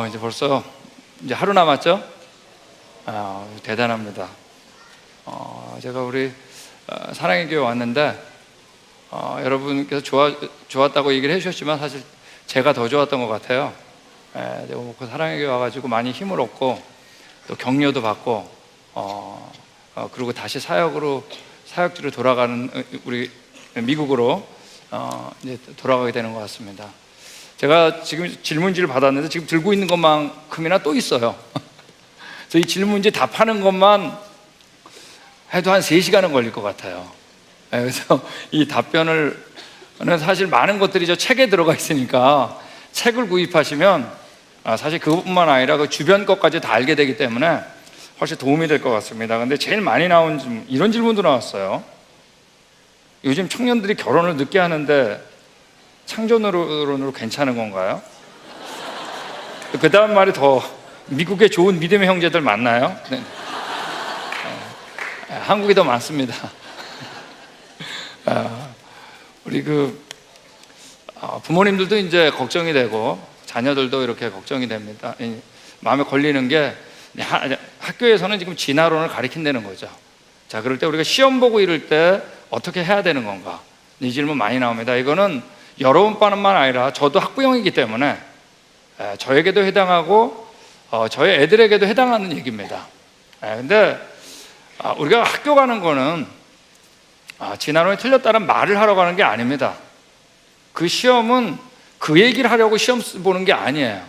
이제 벌써 이제 하루 남았죠? 대단합니다. 제가 우리 사랑의 교회 왔는데 여러분께서 좋았다고 얘기를 해주셨지만 사실 제가 더 좋았던 것 같아요. 제가 그 사랑의 교회 와가지고 많이 힘을 얻고 또 격려도 받고 그리고 다시 사역지로 돌아가는 우리 미국으로 이제 돌아가게 되는 것 같습니다. 제가 지금 질문지를 받았는데 지금 들고 있는 것만큼이나 또 있어요. 그래서 이 질문지 답하는 것만 해도 한 3시간은 걸릴 것 같아요. 그래서 이 답변은 사실 많은 것들이 저 책에 들어가 있으니까 책을 구입하시면 사실 그것뿐만 아니라 그 주변 것까지 다 알게 되기 때문에 훨씬 도움이 될 것 같습니다. 근데 제일 많이 나온 질문, 이런 질문도 나왔어요. 요즘 청년들이 결혼을 늦게 하는데 창조론으로 괜찮은 건가요? 그 다음 말이 더 미국에 좋은 믿음의 형제들 많나요? 네. 한국이 더 많습니다. 우리 부모님들도 이제 걱정이 되고 자녀들도 이렇게 걱정이 됩니다. 마음에 걸리는 게 학교에서는 지금 진화론을 가르친다는 거죠. 자, 그럴 때 우리가 시험 보고 이럴 때 어떻게 해야 되는 건가? 이 질문 많이 나옵니다. 이거는 여러분뿐만 아니라 저도 학부형이기 때문에 저에게도 해당하고 저의 애들에게도 해당하는 얘기입니다. 근데 우리가 학교 가는 거는 진화론이 틀렸다는 말을 하러 가는 게 아닙니다. 그 시험은 그 얘기를 하려고 시험 보는 게 아니에요.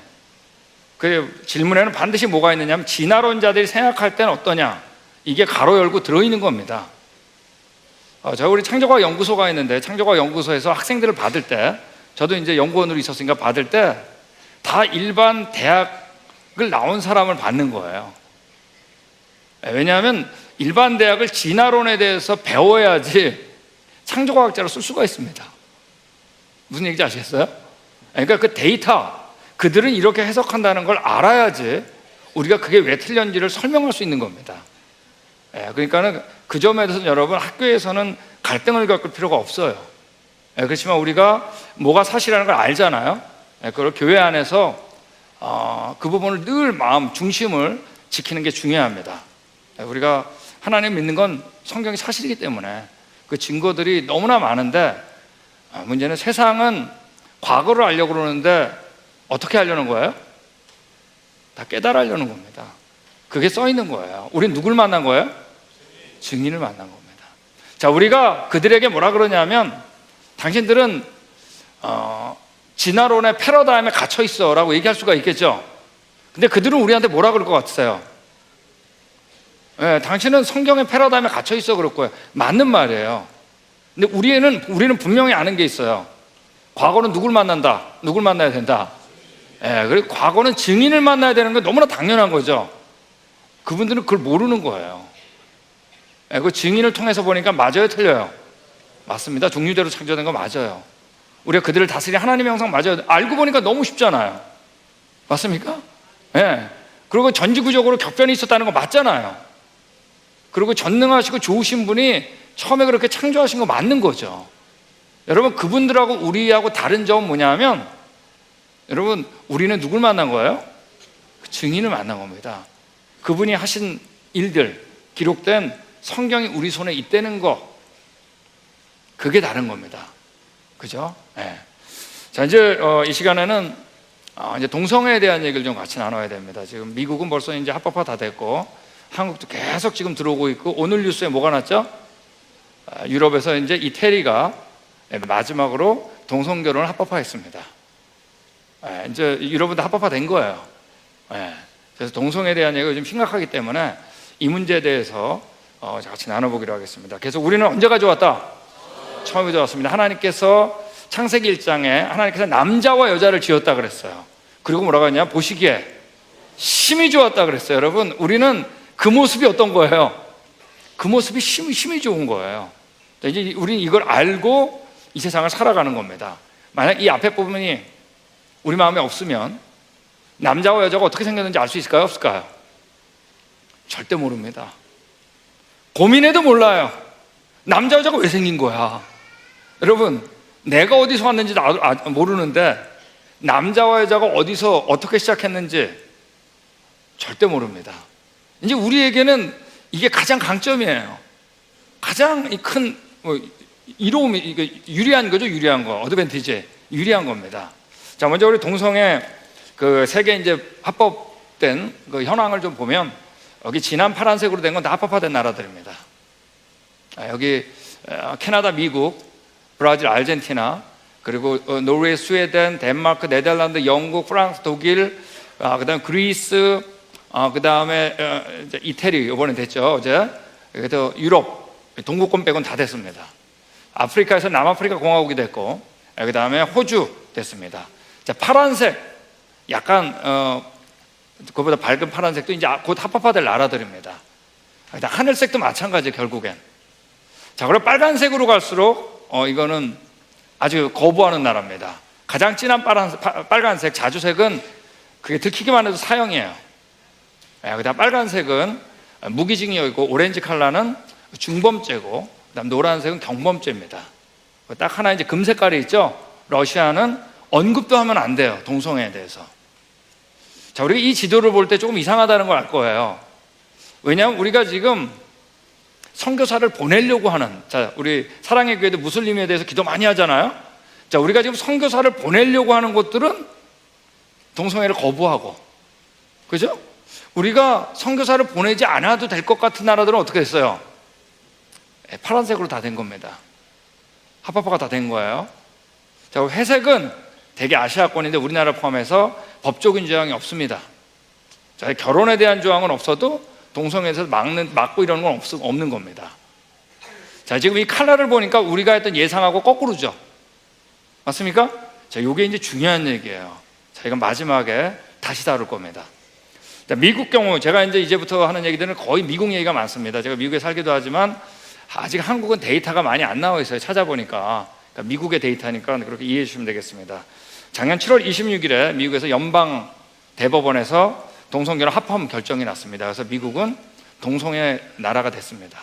그 질문에는 반드시 뭐가 있느냐면 진화론자들이 생각할 때는 어떠냐, 이게 가로 열고 들어있는 겁니다. 저희 우리 창조과학 연구소가 있는데 창조과학 연구소에서 학생들을 받을 때, 저도 이제 연구원으로 있었으니까 받을 때 다 일반 대학을 나온 사람을 받는 거예요. 왜냐하면 일반 대학을 진화론에 대해서 배워야지 창조과학자로 쓸 수가 있습니다. 무슨 얘기인지 아시겠어요? 그러니까 그 데이터, 그들은 이렇게 해석한다는 걸 알아야지 우리가 그게 왜 틀렸는지를 설명할 수 있는 겁니다. 그러니까는 그 점에 대해서 여러분, 학교에서는 갈등을 겪을 필요가 없어요. 그렇지만 우리가 뭐가 사실이라는 걸 알잖아요. 그걸 교회 안에서 그 부분을 늘 마음 중심을 지키는 게 중요합니다. 우리가 하나님 믿는 건 성경이 사실이기 때문에 그 증거들이 너무나 많은데, 문제는 세상은 과거를 알려고 그러는데 어떻게 하려는 거예요? 다 깨달으려는 겁니다. 그게 써 있는 거예요. 우린 누굴 만난 거예요? 증인을 만난 겁니다. 자, 우리가 그들에게 뭐라 그러냐면, 당신들은 진화론의 패러다임에 갇혀 있어 라고 얘기할 수가 있겠죠. 근데 그들은 우리한테 뭐라 그럴 것 같으세요? 당신은 성경의 패러다임에 갇혀 있어 그럴 거예요. 맞는 말이에요. 근데 우리는 분명히 아는 게 있어요. 과거는 누굴 만난다, 누굴 만나야 된다. 그리고 과거는 증인을 만나야 되는 게 너무나 당연한 거죠. 그분들은 그걸 모르는 거예요. 그 증인을 통해서 보니까 맞아요, 틀려요? 맞습니다. 종류대로 창조된 거 맞아요. 우리가 그들을 다스리는 하나님의 형상 맞아요. 알고 보니까 너무 쉽잖아요. 맞습니까? 그리고 전지구적으로 격변이 있었다는 거 맞잖아요. 그리고 전능하시고 좋으신 분이 처음에 그렇게 창조하신 거 맞는 거죠. 여러분, 그분들하고 우리하고 다른 점은 뭐냐면, 여러분, 우리는 누굴 만난 거예요? 증인을 만난 겁니다. 그분이 하신 일들, 기록된 성경이 우리 손에 있다는 거, 그게 다른 겁니다. 그죠? 자, 이제 이 시간에는 이제 동성애에 대한 얘기를 좀 같이 나눠야 됩니다. 지금 미국은 벌써 이제 합법화 다 됐고, 한국도 계속 지금 들어오고 있고, 오늘 뉴스에 뭐가 났죠? 유럽에서 이제 이태리가 마지막으로 동성 결혼을 합법화했습니다. 이제 유럽은 합법화된 거예요. 그래서 동성애에 대한 얘기가 좀 심각하기 때문에 이 문제에 대해서 같이 나눠보기로 하겠습니다. 그래서 우리는 언제 가져왔다? 처음에 가져왔습니다. 하나님께서 창세기 1장에 하나님께서 남자와 여자를 지었다 그랬어요. 그리고 뭐라고 했냐? 보시기에 심히 좋았다 그랬어요. 여러분, 우리는 그 모습이 어떤 거예요? 그 모습이 심히 좋은 거예요. 이제 우리는 이걸 알고 이 세상을 살아가는 겁니다. 만약 이 앞에 부분이 우리 마음에 없으면 남자와 여자가 어떻게 생겼는지 알 수 있을까요? 없을까요? 절대 모릅니다. 고민해도 몰라요. 남자 여자가 왜 생긴 거야? 여러분, 내가 어디서 왔는지 모르는데 남자와 여자가 어디서 어떻게 시작했는지 절대 모릅니다. 이제 우리에게는 이게 가장 강점이에요. 가장 큰 이로움이, 이게 유리한 거죠. 유리한 거, 어드밴티지, 유리한 겁니다. 자, 먼저 우리 동성애 그 세계 이제 합법된 그 현황을 좀 보면, 여기 진한 파란색으로 된 건 다 합법화된 나라들입니다. 여기 캐나다, 미국, 브라질, 아르헨티나, 그리고 노르웨이, 스웨덴, 덴마크, 네덜란드, 영국, 프랑스, 독일, 그다음에 그리스, 그다음에 이태리 이번에 됐죠, 어제. 그래서 유럽 동구권 빼고는 다 됐습니다. 아프리카에서 남아프리카 공화국이 됐고, 그다음에 호주 됐습니다. 자, 파란색, 약간 그보다 밝은 파란색도 이제 곧 합법화될 나라들입니다. 하늘색도 마찬가지, 결국엔. 자, 그리고 빨간색으로 갈수록 이거는 아주 거부하는 나라입니다. 가장 진한 빨간색, 자주색은 그게 들키기만 해도 사형이에요. 그다음 빨간색은 무기징역이고, 오렌지 컬러는 중범죄고, 그다음 노란색은 경범죄입니다. 딱 하나 이제 금색깔이 있죠. 러시아는 언급도 하면 안 돼요, 동성애에 대해서. 자, 우리가 이 지도를 볼 때 조금 이상하다는 걸 알 거예요. 왜냐하면 우리가 지금 선교사를 보내려고 하는, 자, 우리 사랑의 교회도 무슬림에 대해서 기도 많이 하잖아요. 자, 우리가 지금 선교사를 보내려고 하는 곳들은 동성애를 거부하고, 그죠? 우리가 선교사를 보내지 않아도 될 것 같은 나라들은 어떻게 됐어요? 파란색으로 다 된 겁니다. 합법화가 다 된 거예요. 자, 회색은 대개 아시아권인데 우리나라 포함해서 법적인 조항이 없습니다. 자, 결혼에 대한 조항은 없어도 동성애에서 막고 이러는 건 없는 겁니다. 자, 지금 이 컬러를 보니까 우리가 했던 예상하고 거꾸로죠. 맞습니까? 자, 이게 이제 중요한 얘기예요. 자, 이건 마지막에 다시 다룰 겁니다. 자, 미국 경우, 제가 이제부터 하는 얘기들은 거의 미국 얘기가 많습니다. 제가 미국에 살기도 하지만 아직 한국은 데이터가 많이 안 나와 있어요. 찾아보니까. 그러니까 미국의 데이터니까 그렇게 이해해 주시면 되겠습니다. 작년 7월 26일에 미국에서 연방 대법원에서 동성결혼 합헌 결정이 났습니다. 그래서 미국은 동성애 나라가 됐습니다.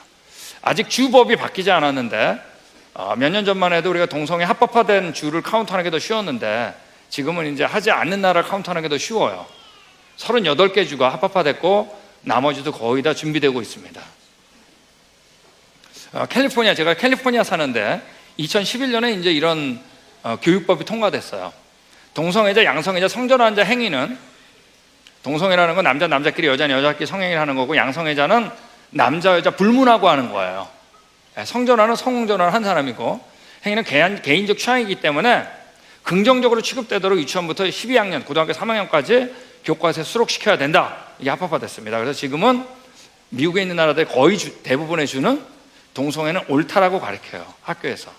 아직 주법이 바뀌지 않았는데 몇 년 전만 해도 우리가 동성애 합법화된 주를 카운트하는 게 더 쉬웠는데, 지금은 이제 하지 않는 나라를 카운트하는 게 더 쉬워요. 38개 주가 합법화됐고 나머지도 거의 다 준비되고 있습니다. 캘리포니아, 제가 캘리포니아 사는데 2011년에 이제 이런 교육법이 통과됐어요. 동성애자, 양성애자, 성전환자 행위는, 동성애라는 건 남자끼리, 여자는 여자끼리 성행위를 하는 거고, 양성애자는 남자 여자 불문하고 하는 거예요. 성전환은 성전환을 한 사람이고, 행위는 개인적 취향이기 때문에 긍정적으로 취급되도록 유치원부터 12학년, 고등학교 3학년까지 교과서에 수록시켜야 된다. 이게 합법화됐습니다. 그래서 지금은 미국에 있는 나라들 거의 대부분의 주는 동성애는 옳다라고 가르쳐요, 학교에서.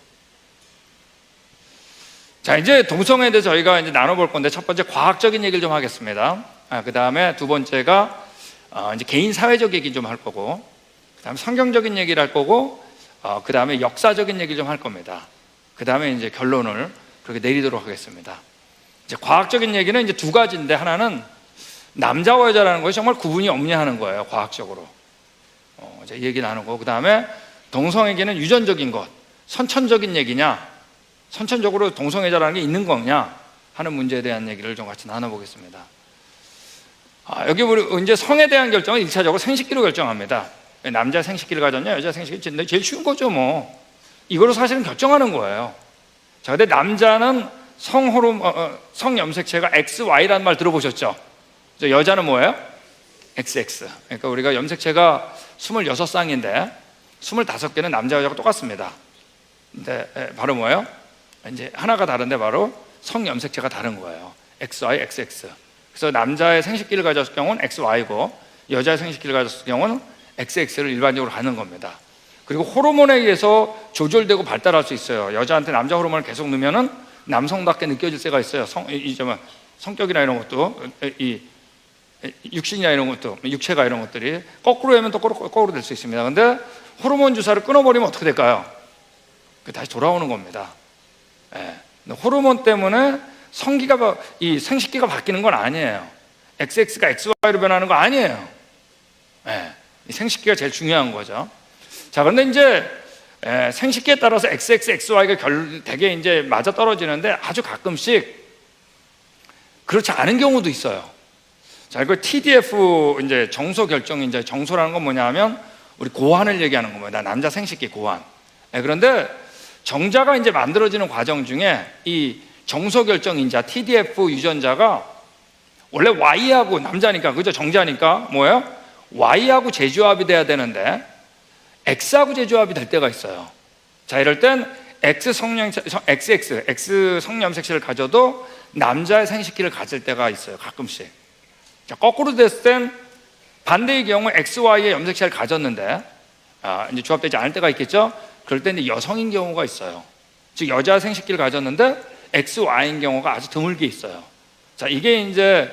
자, 이제 동성애에 대해서 저희가 이제 나눠볼 건데, 첫 번째 과학적인 얘기를 좀 하겠습니다. 그 다음에 두 번째가 이제 개인 사회적 얘기 좀 할 거고, 그 다음에 성경적인 얘기를 할 거고, 그 다음에 역사적인 얘기를 좀 할 겁니다. 그 다음에 이제 결론을 그렇게 내리도록 하겠습니다. 이제 과학적인 얘기는 이제 두 가지인데, 하나는 남자와 여자라는 것이 정말 구분이 없냐 하는 거예요, 과학적으로. 이제 얘기 나누고, 그 다음에 동성애계는 유전적인 것, 선천적인 얘기냐, 선천적으로 동성애자라는 게 있는 거냐 하는 문제에 대한 얘기를 좀 같이 나눠보겠습니다. 여기 우리 이제 성에 대한 결정은 1차적으로 생식기로 결정합니다. 남자 생식기를 가졌냐, 여자 생식기를, 제일 쉬운 거죠, 뭐. 이거로 사실은 결정하는 거예요. 자, 근데 남자는 성염색체가 XY라는 말 들어보셨죠? 여자는 뭐예요? XX. 그러니까 우리가 염색체가 26쌍인데 25개는 남자 여자가 똑같습니다. 근데 바로 뭐예요? 이제 하나가 다른데 바로 성염색체가 다른 거예요. XY, XX. 그래서 남자의 생식기를 가졌을 경우는 XY고, 여자의 생식기를 가졌을 경우는 XX를 일반적으로 갖는 겁니다. 그리고 호르몬에 의해서 조절되고 발달할 수 있어요. 여자한테 남자 호르몬을 계속 넣으면은 남성답게 느껴질 때가 있어요. 성격이나 이런 것도, 이 육신이나 이런 것도, 육체가 이런 것들이 거꾸로 하면 또 거꾸로 될 수 있습니다. 근데 호르몬 주사를 끊어버리면 어떻게 될까요? 다시 돌아오는 겁니다. 호르몬 때문에 이 생식기가 바뀌는 건 아니에요. XX가 XY로 변하는 거 아니에요. 이 생식기가 제일 중요한 거죠. 자, 그런데 이제 생식기에 따라서 XX, XY가 대개 이제 맞아 떨어지는데, 아주 가끔씩 그렇지 않은 경우도 있어요. 자, 이거 TDF 이제 정소 결정, 이제 정소라는 건 뭐냐면 우리 고환을 얘기하는 겁니다. 남자 생식기 고환. 그런데 정자가 이제 만들어지는 과정 중에 이 정소 결정 인자 TDF 유전자가 원래 Y하고 남자니까, 그죠? 정자니까 뭐예요? Y하고 재조합이 돼야 되는데 X하고 재조합이 될 때가 있어요. 자, 이럴 땐 X 성염색체를 가져도 남자의 생식기를 가질 때가 있어요, 가끔씩. 자, 거꾸로 됐을 땐 반대의 경우 XY의 염색체를 가졌는데 이제 조합되지 않을 때가 있겠죠? 그럴 때 이제 여성인 경우가 있어요. 즉 여자 생식기를 가졌는데 XY인 경우가 아주 드물게 있어요. 자, 이게 이제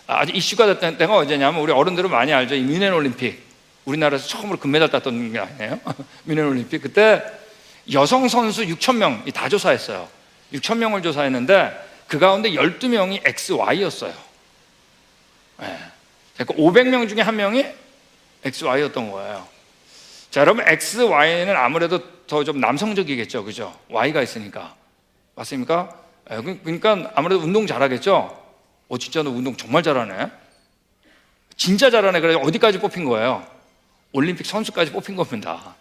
아주 이슈가 됐던 때가 언제냐면 우리 어른들은 많이 알죠. 이 뮌헨 올림픽, 우리나라에서 처음으로 금메달 땄던 게 아니에요? 뮌헨 올림픽. 그때 여성 선수 6,000명 다 조사했어요. 6,000명을 조사했는데 그 가운데 12명이 XY였어요. 네. 그러니까 500명 중에 한 명이 XY였던 거예요. 자, 여러분, XY는 아무래도 더 좀 남성적이겠죠, 그죠? Y가 있으니까. 맞습니까? 그러니까 아무래도 운동 잘하겠죠? 진짜 너 운동 정말 잘하네. 진짜 잘하네. 그래서 어디까지 뽑힌 거예요? 올림픽 선수까지 뽑힌 겁니다.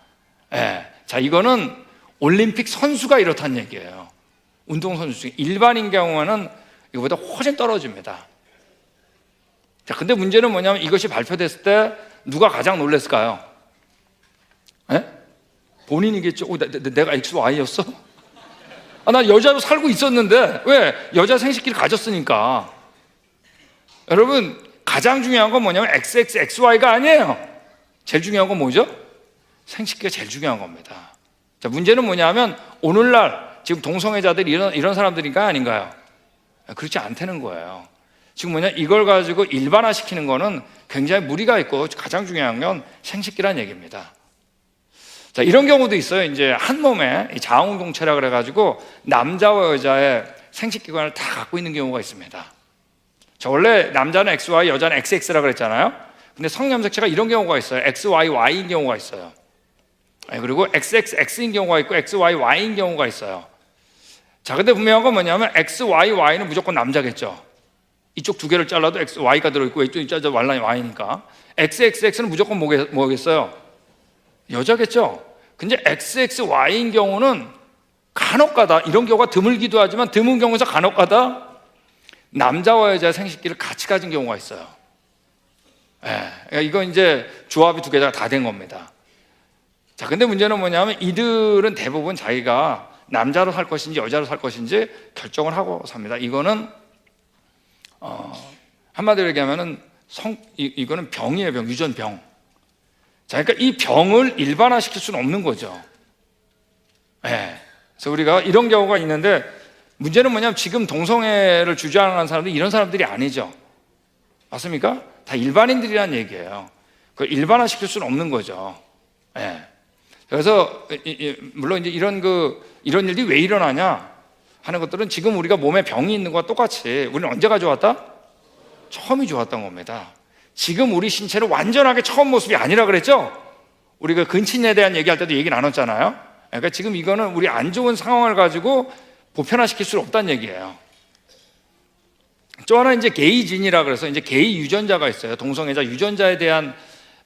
네. 자, 이거는 올림픽 선수가 이렇다는 얘기예요. 운동선수 중에. 일반인 경우에는 이거보다 훨씬 떨어집니다. 자, 근데 문제는 뭐냐면 이것이 발표됐을 때 누가 가장 놀랐을까요? 에? 본인이겠죠. 내가 XY였어? 나 여자로 살고 있었는데. 왜? 여자 생식기를 가졌으니까. 여러분, 가장 중요한 건 뭐냐면 XXXY가 아니에요. 제일 중요한 건 뭐죠? 생식기가 제일 중요한 겁니다. 자, 문제는 뭐냐면 오늘날 지금 동성애자들이 이런 사람들인가요, 아닌가요? 그렇지 않다는 거예요. 지금 뭐냐, 이걸 가지고 일반화시키는 거는 굉장히 무리가 있고 가장 중요한 건 생식기란 얘기입니다. 자, 이런 경우도 있어요. 이제 한 몸에 자웅동체라 그래가지고 남자와 여자의 생식기관을 다 갖고 있는 경우가 있습니다. 자, 원래 남자는 XY, 여자는 XX라 그랬잖아요. 근데 성염색체가 이런 경우가 있어요. XYY인 경우가 있어요. 그리고 XXX인 경우가 있고 XYY인 경우가 있어요. 자, 근데 분명한 건 뭐냐면 XYY는 무조건 남자겠죠. 이쪽 두 개를 잘라도 XY가 들어있고 이쪽이 잘라도 Y니까. XXX는 무조건 뭐겠어요? 여자겠죠. 근데 XXY인 경우는 간혹가다, 이런 경우가 드물기도 하지만 드문 경우에서 간혹가다 남자와 여자의 생식기를 같이 가진 경우가 있어요. 그러니까 이건 이제 조합이 두 개가 다 된 겁니다. 자, 근데 문제는 뭐냐면 이들은 대부분 자기가 남자로 살 것인지 여자로 살 것인지 결정을 하고 삽니다. 이거는 한마디로 얘기하면은 이거는 병이에요, 병, 유전병. 자, 그러니까 이 병을 일반화시킬 수는 없는 거죠. 그래서 우리가 이런 경우가 있는데 문제는 뭐냐면 지금 동성애를 주장하는 사람들이 이런 사람들이 아니죠. 맞습니까? 다 일반인들이란 얘기예요. 그걸 일반화시킬 수는 없는 거죠. 그래서 물론 이제 이런 일들이 왜 일어나냐 하는 것들은 지금 우리가 몸에 병이 있는 것과 똑같이 우리는 언제 가져왔다? 처음이 좋았던 겁니다. 지금 우리 신체는 완전하게 처음 모습이 아니라 그랬죠? 우리가 근친에 대한 얘기할 때도 얘기 나눴잖아요. 그러니까 지금 이거는 우리 안 좋은 상황을 가지고 보편화시킬 수 없다는 얘기예요. 또 하나 이제 게이진이라 그래서 이제 게이 유전자가 있어요. 동성애자 유전자에 대한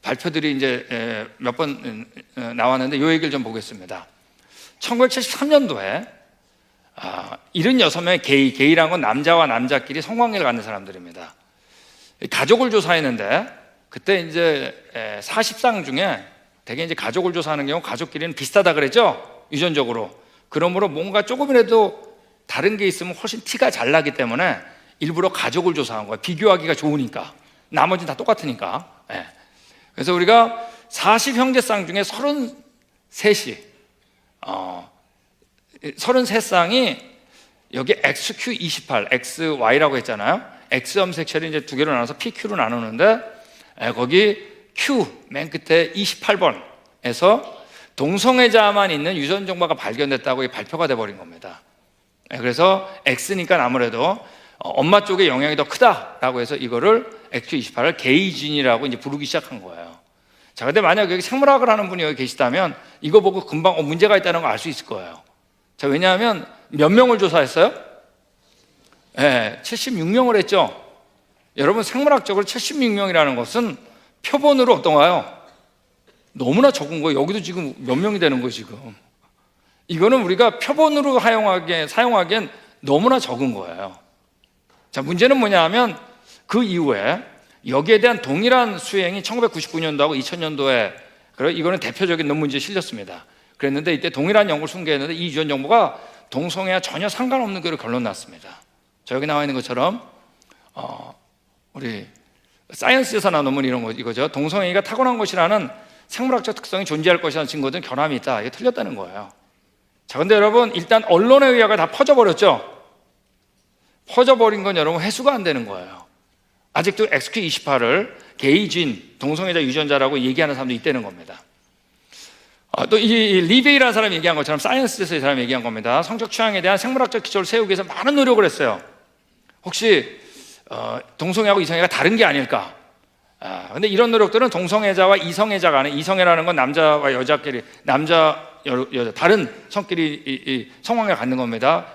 발표들이 이제 몇 번 나왔는데 이 얘기를 좀 보겠습니다. 1973년도에 76명의 게이라는 건 남자와 남자끼리 성관계를 갖는 사람들입니다. 가족을 조사했는데 그때 이제 40상 중에 대개 이제 가족을 조사하는 경우 가족끼리는 비슷하다 그랬죠? 유전적으로. 그러므로 뭔가 조금이라도 다른 게 있으면 훨씬 티가 잘 나기 때문에 일부러 가족을 조사한 거예요. 비교하기가 좋으니까. 나머지는 다 똑같으니까. 그래서 우리가 40형제쌍 중에 33이 33쌍이 여기 XQ28, XY라고 했잖아요. X 염색체를 이제 두 개로 나눠서 PQ로 나누는데 거기 Q 맨 끝에 28번에서 동성애자만 있는 유전 정보가 발견됐다고 발표가 돼버린 겁니다. 그래서 X니까 아무래도 엄마 쪽의 영향이 더 크다라고 해서 이거를 XQ28을 게이진이라고 이제 부르기 시작한 거예요. 자, 근데 만약 여기 생물학을 하는 분이 여기 계시다면 이거 보고 금방 문제가 있다는 걸 알 수 있을 거예요. 자, 왜냐하면 몇 명을 조사했어요? 76명을 했죠. 여러분, 생물학적으로 76명이라는 것은 표본으로 어떤가요? 너무나 적은 거예요. 여기도 지금 몇 명이 되는 거예요, 지금. 이거는 우리가 표본으로 사용하기엔 너무나 적은 거예요. 자, 문제는 뭐냐 하면 그 이후에 여기에 대한 동일한 수행이 1999년도하고 2000년도에 이거는 대표적인 논문지에 실렸습니다. 그랬는데 이때 동일한 연구를 소개했는데 이 유전 정보가 동성애와 전혀 상관없는 거로 결론 났습니다. 자, 여기 나와 있는 것처럼 우리 사이언스에서 나온 논문 이거죠. 동성애가 타고난 것이라는 생물학적 특성이 존재할 것이라는 증거든 결함이 있다. 이게 틀렸다는 거예요. 자, 근데 여러분, 일단 언론에 의하여 다 퍼져버렸죠. 퍼져버린 건 여러분 회수가 안 되는 거예요. 아직도 XQ28을 게이진, 동성애자 유전자라고 얘기하는 사람도 있다는 겁니다. 또 이 리베이라는 사람이 얘기한 것처럼 사이언스에서 이 사람이 얘기한 겁니다. 성적 취향에 대한 생물학적 기초를 세우기 위해서 많은 노력을 했어요. 혹시 동성애하고 이성애가 다른 게 아닐까? 근데 이런 노력들은 동성애자와 이성애자 간에, 이성애라는 건 남자와 여자끼리, 남자, 여자 다른 성끼리 성관계를 갖는 겁니다.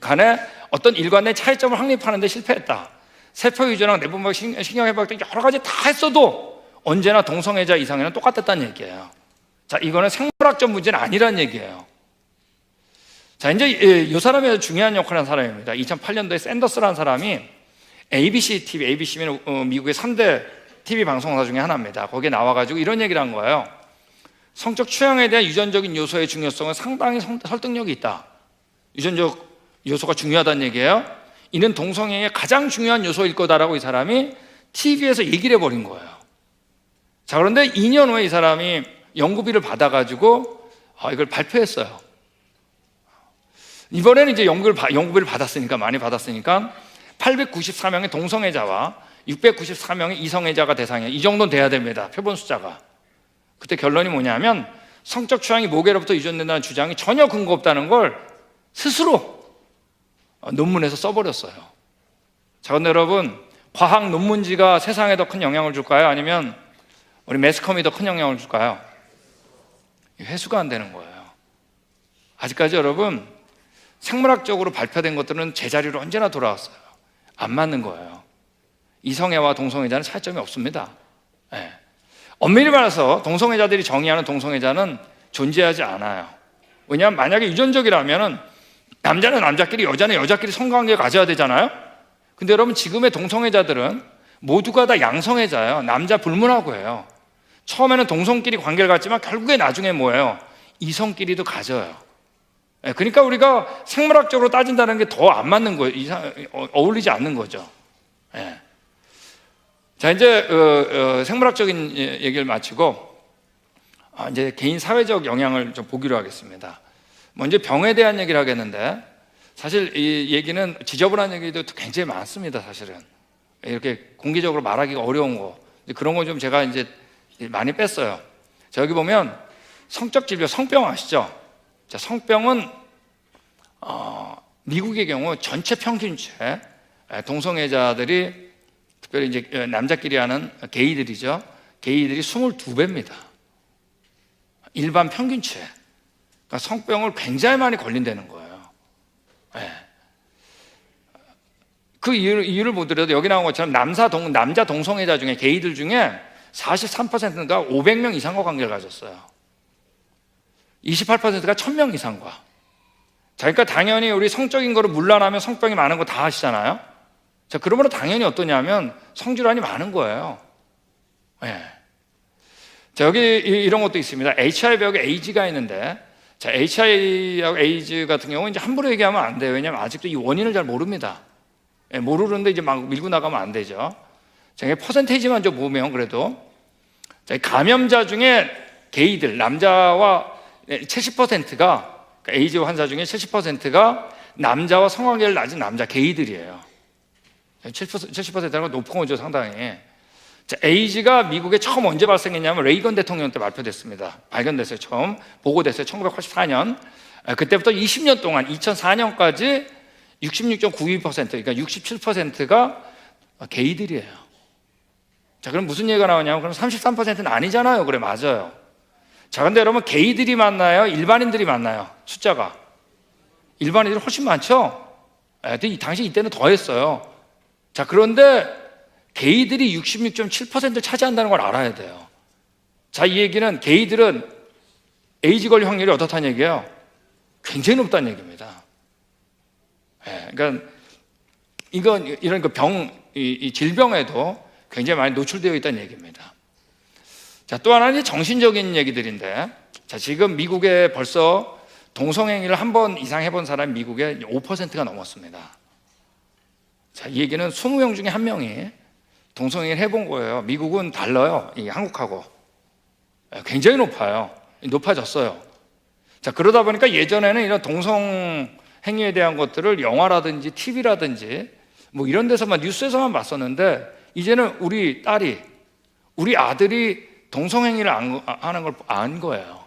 간에 어떤 일관된 차이점을 확립하는 데 실패했다. 세포 유전학, 내분막 신경해부학 등 여러 가지 다 했어도 언제나 동성애자, 이성애는 똑같았다는 얘기예요. 자, 이거는 생물학적 문제는 아니란 얘기예요. 자, 이제 이 사람이 아주 중요한 역할을 한 사람입니다. 2008년도에 샌더스라는 사람이 ABC TV, ABC는 미국의 3대 TV 방송사 중에 하나입니다. 거기에 나와가지고 이런 얘기를 한 거예요. 성적 취향에 대한 유전적인 요소의 중요성은 상당히 설득력이 있다. 유전적 요소가 중요하다는 얘기예요. 이는 동성애의 가장 중요한 요소일 거다라고 이 사람이 TV에서 얘기를 해버린 거예요. 자, 그런데 2년 후에 이 사람이 연구비를 받아가지고 이걸 발표했어요. 이번에는 이제 연구비를 받았으니까, 많이 받았으니까 894명의 동성애자와 694명의 이성애자가 대상이에요. 이 정도는 돼야 됩니다. 표본 숫자가. 그때 결론이 뭐냐면 성적 취향이 모계로부터 유전된다는 주장이 전혀 근거 없다는 걸 스스로 논문에서 써버렸어요. 자, 근데 여러분, 과학 논문지가 세상에 더 큰 영향을 줄까요? 아니면 우리 매스컴이 더 큰 영향을 줄까요? 회수가 안 되는 거예요. 아직까지 여러분, 생물학적으로 발표된 것들은 제자리로 언제나 돌아왔어요. 안 맞는 거예요. 이성애와 동성애자는 차이점이 없습니다. 엄밀히 말해서 동성애자들이 정의하는 동성애자는 존재하지 않아요. 왜냐하면 만약에 유전적이라면 남자는 남자끼리, 여자는 여자끼리 성관계 가져야 되잖아요. 근데 여러분, 지금의 동성애자들은 모두가 다 양성애자예요. 남자 불문하고 해요. 처음에는 동성끼리 관계를 갖지만 결국에 나중에 뭐예요? 이성끼리도 가져요. 그러니까 우리가 생물학적으로 따진다는 게 더 안 맞는 거예요. 어울리지 않는 거죠. 자, 이제 생물학적인 얘기를 마치고 이제 개인 사회적 영향을 좀 보기로 하겠습니다. 먼저 병에 대한 얘기를 하겠는데, 사실 이 얘기는 지저분한 얘기도 굉장히 많습니다. 사실은 이렇게 공개적으로 말하기가 어려운 거, 그런 거 좀 제가 이제 많이 뺐어요. 자, 여기 보면 성적 질병, 성병 아시죠? 자, 성병은 미국의 경우 전체 평균치, 동성애자들이 특별히 이제 남자끼리 하는 게이들이죠. 게이들이 22배입니다. 일반 평균치. 그러니까 성병을 굉장히 많이 걸린다는 거예요. 그 이유를 보더라도 여기 나온 것처럼 남자 동성애자 중에, 게이들 중에 43%가 500명 이상과 관계를 가졌어요. 28%가 1000명 이상과. 자, 그러니까 당연히 우리 성적인 거를 물러나면 성병이 많은 거 다 아시잖아요. 자, 그러므로 당연히 어떠냐면 성질환이 많은 거예요. 자, 여기 이런 것도 있습니다. HIV하고 에이즈가 있는데, 자, HIV하고 에이즈 같은 경우는 이제 함부로 얘기하면 안 돼요. 왜냐하면 아직도 이 원인을 잘 모릅니다. 모르는데 이제 막 밀고 나가면 안 되죠. 자, 퍼센테이지만 좀 보면 그래도, 자, 감염자 중에 게이들, 남자와 70%가, 에이즈 환자 중에 70%가 남자와 성관계를 가진 남자 게이들이에요. 70%라는 건 높은 거죠, 상당히. 자, 에이즈가 미국에 처음 언제 발생했냐면 레이건 대통령 때 발표됐습니다. 발견됐어요. 처음 보고됐어요. 1984년. 그때부터 20년 동안 2004년까지 66.92%, 그러니까 67%가 게이들이에요. 자, 그럼 무슨 얘기가 나오냐면, 그럼 33%는 아니잖아요. 그래, 맞아요. 자, 근데 여러분, 게이들이 많나요? 일반인들이 많나요? 숫자가 일반인들이 훨씬 많죠? 근데 당시 이때는 더 했어요. 자, 그런데 게이들이 66.7%를 차지한다는 걸 알아야 돼요. 자, 이 얘기는 게이들은 에이즈 걸릴 확률이 어떻다는 얘기예요? 굉장히 높다는 얘기입니다. 그러니까 이런 그 이 질병에도 굉장히 많이 노출되어 있다는 얘기입니다. 자, 또 하나는 정신적인 얘기들인데, 자, 지금 미국에 벌써 동성행위를 한 번 이상 해본 사람이 미국에 5%가 넘었습니다. 자, 이 얘기는 20명 중에 1명이 동성행위를 해본 거예요. 미국은 달라요, 이 한국하고. 굉장히 높아요. 높아졌어요. 자, 그러다 보니까 예전에는 이런 동성행위에 대한 것들을 영화라든지 TV라든지 뭐 이런 데서만, 뉴스에서만 봤었는데, 이제는 우리 딸이, 우리 아들이 동성행위를 하는 걸 안 거예요.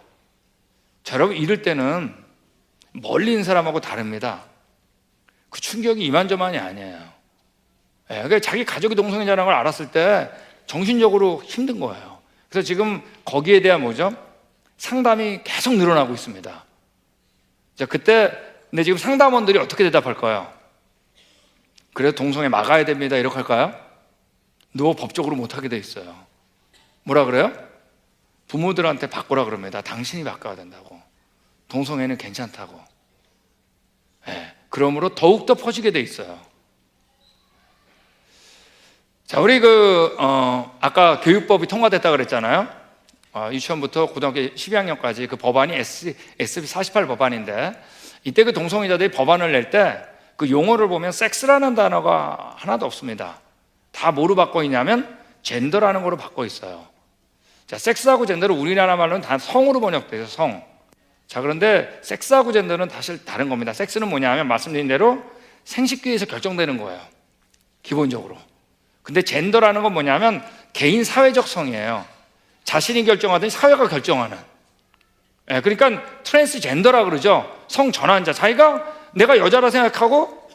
자, 여러분, 이럴 때는 멀리 있는 사람하고 다릅니다. 그 충격이 이만저만이 아니에요. 그러니까 자기 가족이 동성애자라는 걸 알았을 때 정신적으로 힘든 거예요. 그래서 지금 거기에 대한 상담이 계속 늘어나고 있습니다. 자, 근데 지금 상담원들이 어떻게 대답할까요? 그래서 동성애 막아야 됩니다, 이렇게 할까요? 법적으로 못하게 돼 있어요. 뭐라 그래요? 부모들한테 바꾸라 그럽니다. 당신이 바꿔야 된다고. 동성애는 괜찮다고. 그러므로 더욱더 퍼지게 돼 있어요. 자, 우리 아까 교육법이 통과됐다 그랬잖아요. 유치원부터 고등학교 12학년까지 그 법안이 SB 48 법안인데, 이때 그 동성애자들이 법안을 낼 때 그 용어를 보면 섹스라는 단어가 하나도 없습니다. 다 뭐로 바꿔 있냐면 젠더라는 거로 바꿔 있어요. 자, 섹스하고 젠더를 우리나라 말로는 다 성으로 번역돼요, 성. 자, 그런데 섹스하고 젠더는 사실 다른 겁니다. 섹스는 뭐냐면 말씀드린 대로 생식기에서 결정되는 거예요, 기본적으로. 근데 젠더라는 건 뭐냐면 개인 사회적 성이에요. 자신이 결정하든지 사회가 결정하는. 그러니까 트랜스젠더라 그러죠. 성 전환자. 자기가 내가 여자라 생각하고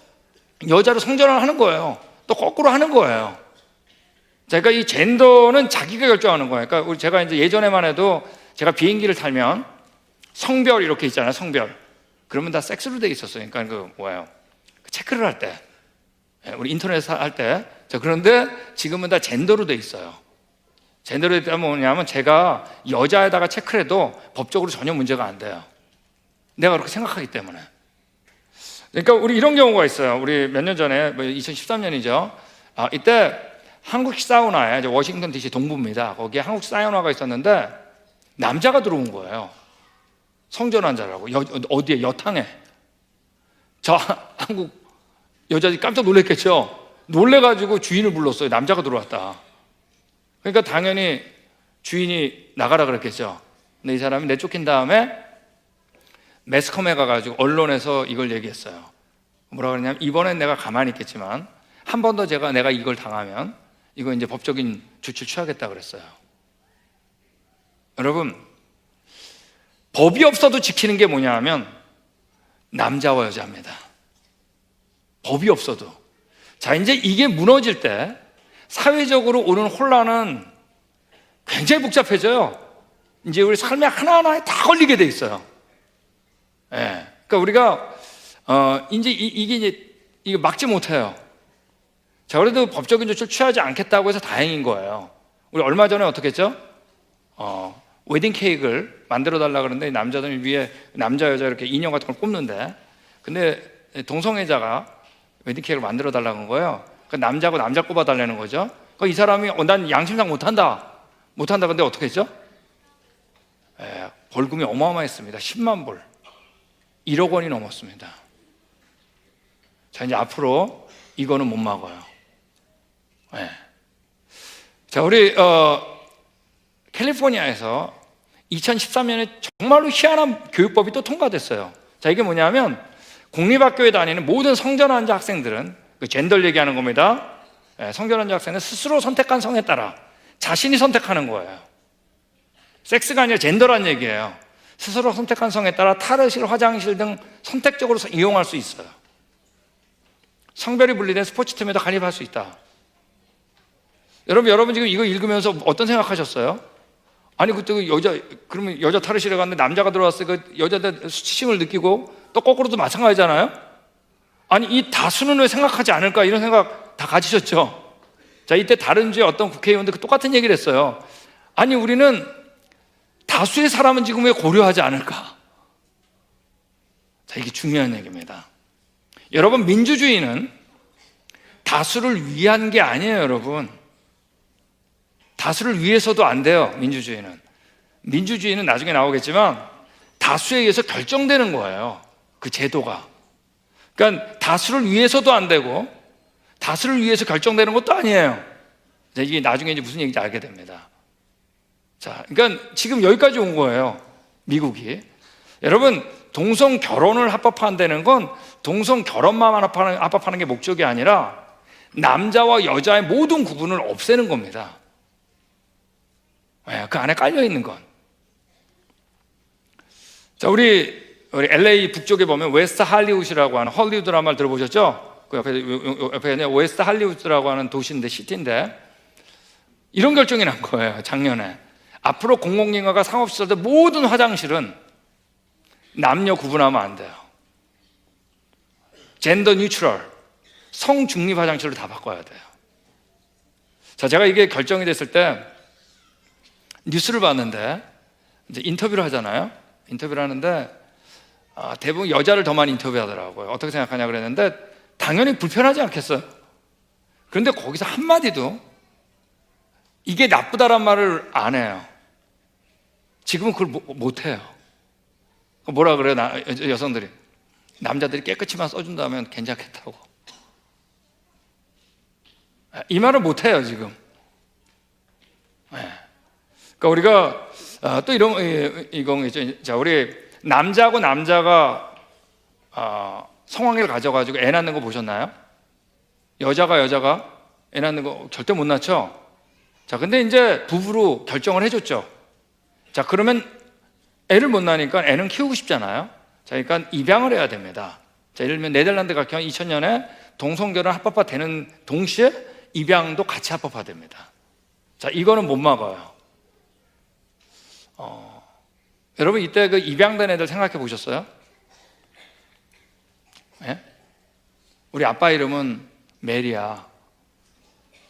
여자로 성전환을 하는 거예요. 또 거꾸로 하는 거예요. 자, 그러니까 이 젠더는 자기가 결정하는 거예요. 그러니까 제가 이제 예전에만 해도 제가 비행기를 타면 성별 이렇게 있잖아요, 성별. 그러면 다 섹스로 돼 있었어요. 그러니까 체크를 할 때, 우리 인터넷 할 때. 자, 그런데 지금은 다 젠더로 돼 있어요. 젠더로 되면 뭐냐면 제가 여자에다가 체크를 해도 법적으로 전혀 문제가 안 돼요. 내가 그렇게 생각하기 때문에. 그러니까 우리 이런 경우가 있어요. 우리 몇 년 전에 2013년이죠. 이때 한국식 사우나에, 이제 워싱턴 DC 동부입니다. 거기에 한국 사우나가 있었는데 남자가 들어온 거예요. 성전환자라고. 어디에? 여탕에. 저 한국 여자들이 깜짝 놀랐겠죠. 놀래가지고 주인을 불렀어요. 남자가 들어왔다. 그러니까 당연히 주인이 나가라 그랬겠죠. 근데 이 사람이 내쫓긴 다음에 매스컴에 가가지고 언론에서 이걸 얘기했어요. 뭐라 그러냐면, 이번엔 내가 가만히 있겠지만 한 번 더 내가 이걸 당하면 이거 이제 법적인 조치를 취하겠다 그랬어요. 여러분, 법이 없어도 지키는 게 뭐냐 하면 남자와 여자입니다. 법이 없어도. 자, 이제 이게 무너질 때 사회적으로 오는 혼란은 굉장히 복잡해져요. 이제 우리 삶의 하나하나에 다 걸리게 돼 있어요. 그러니까 우리가 이제 이게 막지 못해요. 자, 그래도 법적인 조치를 취하지 않겠다고 해서 다행인 거예요. 우리 얼마 전에 어떻게 했죠? 웨딩 케이크를 만들어 달라 그러는데 남자들 위에 남자 여자 이렇게 인형 같은 걸 꼽는데, 근데 동성애자가 웨딩 케이크를 만들어 달라고 한 거예요. 그 남자고 남자 꼽아 달라는 거죠. 이 사람이 난 양심상 못한다. 근데 어떻게 했죠? 벌금이 어마어마했습니다. 10만 불, 1억 원이 넘었습니다. 자, 이제 앞으로 이거는 못 막아요. 자, 우리 캘리포니아에서 2013년에 정말로 희한한 교육법이 또 통과됐어요. 자, 이게 뭐냐면 공립학교에 다니는 모든 성전환자 학생들은, 그 젠더를 얘기하는 겁니다. 성전환자 학생은 스스로 선택한 성에 따라 자신이 선택하는 거예요. 섹스가 아니라 젠더란 얘기예요. 스스로 선택한 성에 따라 탈의실, 화장실 등 선택적으로 이용할 수 있어요. 성별이 분리된 스포츠팀에도 가입할 수 있다. 여러분 지금 이거 읽으면서 어떤 생각하셨어요? 아니, 그때 그러면 여자 탈의실에 갔는데 남자가 들어왔어요. 그 여자들 수치심을 느끼고, 또 거꾸로도 마찬가지잖아요. 아니 이 다수는 왜 생각하지 않을까 이런 생각 다 가지셨죠? 자, 이때 다른 주에 어떤 국회의원들 똑같은 얘기를 했어요. 아니 우리는 다수의 사람은 지금 왜 고려하지 않을까? 자, 이게 중요한 얘기입니다. 여러분, 민주주의는 다수를 위한 게 아니에요, 여러분. 다수를 위해서도 안 돼요, 민주주의는. 민주주의는 나중에 나오겠지만 다수에 의해서 결정되는 거예요, 그 제도가. 그러니까 다수를 위해서도 안 되고 다수를 위해서 결정되는 것도 아니에요. 이게 나중에 이제 무슨 얘기인지 알게 됩니다. 자, 그러니까 지금 여기까지 온 거예요, 미국이. 여러분, 동성 결혼을 합법화한다는 건 동성 결혼만 합법화하는 게 목적이 아니라 남자와 여자의 모든 구분을 없애는 겁니다. 그 안에 깔려 있는 건. 자, 우리 LA 북쪽에 보면 웨스트 할리우드라고 하는 헐리우드 드라마를 들어보셨죠? 그 옆에 웨스트 할리우드라고 하는 도시인데, 시티인데, 이런 결정이 난 거예요, 작년에. 앞으로 공공기관과 상업시설들 모든 화장실은 남녀 구분하면 안 돼요. 젠더 뉴트럴, 성중립 화장실로 다 바꿔야 돼요. 자, 제가 이게 결정이 됐을 때 뉴스를 봤는데, 이제 인터뷰를 하잖아요. 인터뷰를 하는데 대부분 여자를 더 많이 인터뷰하더라고요. 어떻게 생각하냐 그랬는데 당연히 불편하지 않겠어요? 그런데 거기서 한마디도 이게 나쁘다란 말을 안 해요. 지금은 그걸 못 해요. 뭐라 그래요? 여성들이 남자들이 깨끗이만 써준다면 괜찮겠다고. 이 말을 못 해요, 지금. 그러니까 우리가 또 이건 있죠. 자, 우리 남자하고 남자가 성관계를 가져가지고 애 낳는 거 보셨나요? 여자가 애 낳는 거 절대 못 낳죠. 자, 근데 이제 부부로 결정을 해줬죠. 자, 그러면 애를 못 낳으니까 애는 키우고 싶잖아요. 자, 그러니까 입양을 해야 됩니다. 자, 예를 들면 네덜란드 같은 경우 2000년에 동성결혼 합법화되는 동시에 입양도 같이 합법화됩니다. 자, 이거는 못 막아요. 여러분, 이때 그 입양된 애들 생각해 보셨어요? 네? 우리 아빠 이름은 메리야.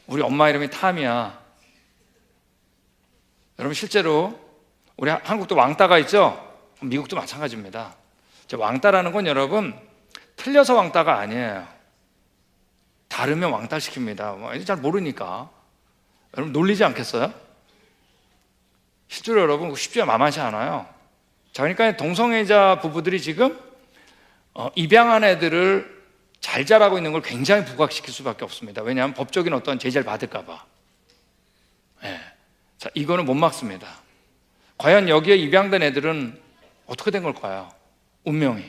우리 엄마 이름이 탐이야. 여러분, 실제로 우리 한국도 왕따가 있죠? 미국도 마찬가지입니다. 왕따라는 건 여러분 틀려서 왕따가 아니에요. 다르면 왕따시킵니다. 잘 모르니까. 여러분 놀리지 않겠어요? 실제로 여러분 쉽지 만만치 않아요. 자, 그러니까 동성애자 부부들이 지금 입양한 애들을 잘 자라고 있는 걸 굉장히 부각시킬 수밖에 없습니다. 왜냐하면 법적인 어떤 제재를 받을까 봐. 자, 이거는 못 막습니다. 과연 여기에 입양된 애들은 어떻게 된 걸까요? 운명이.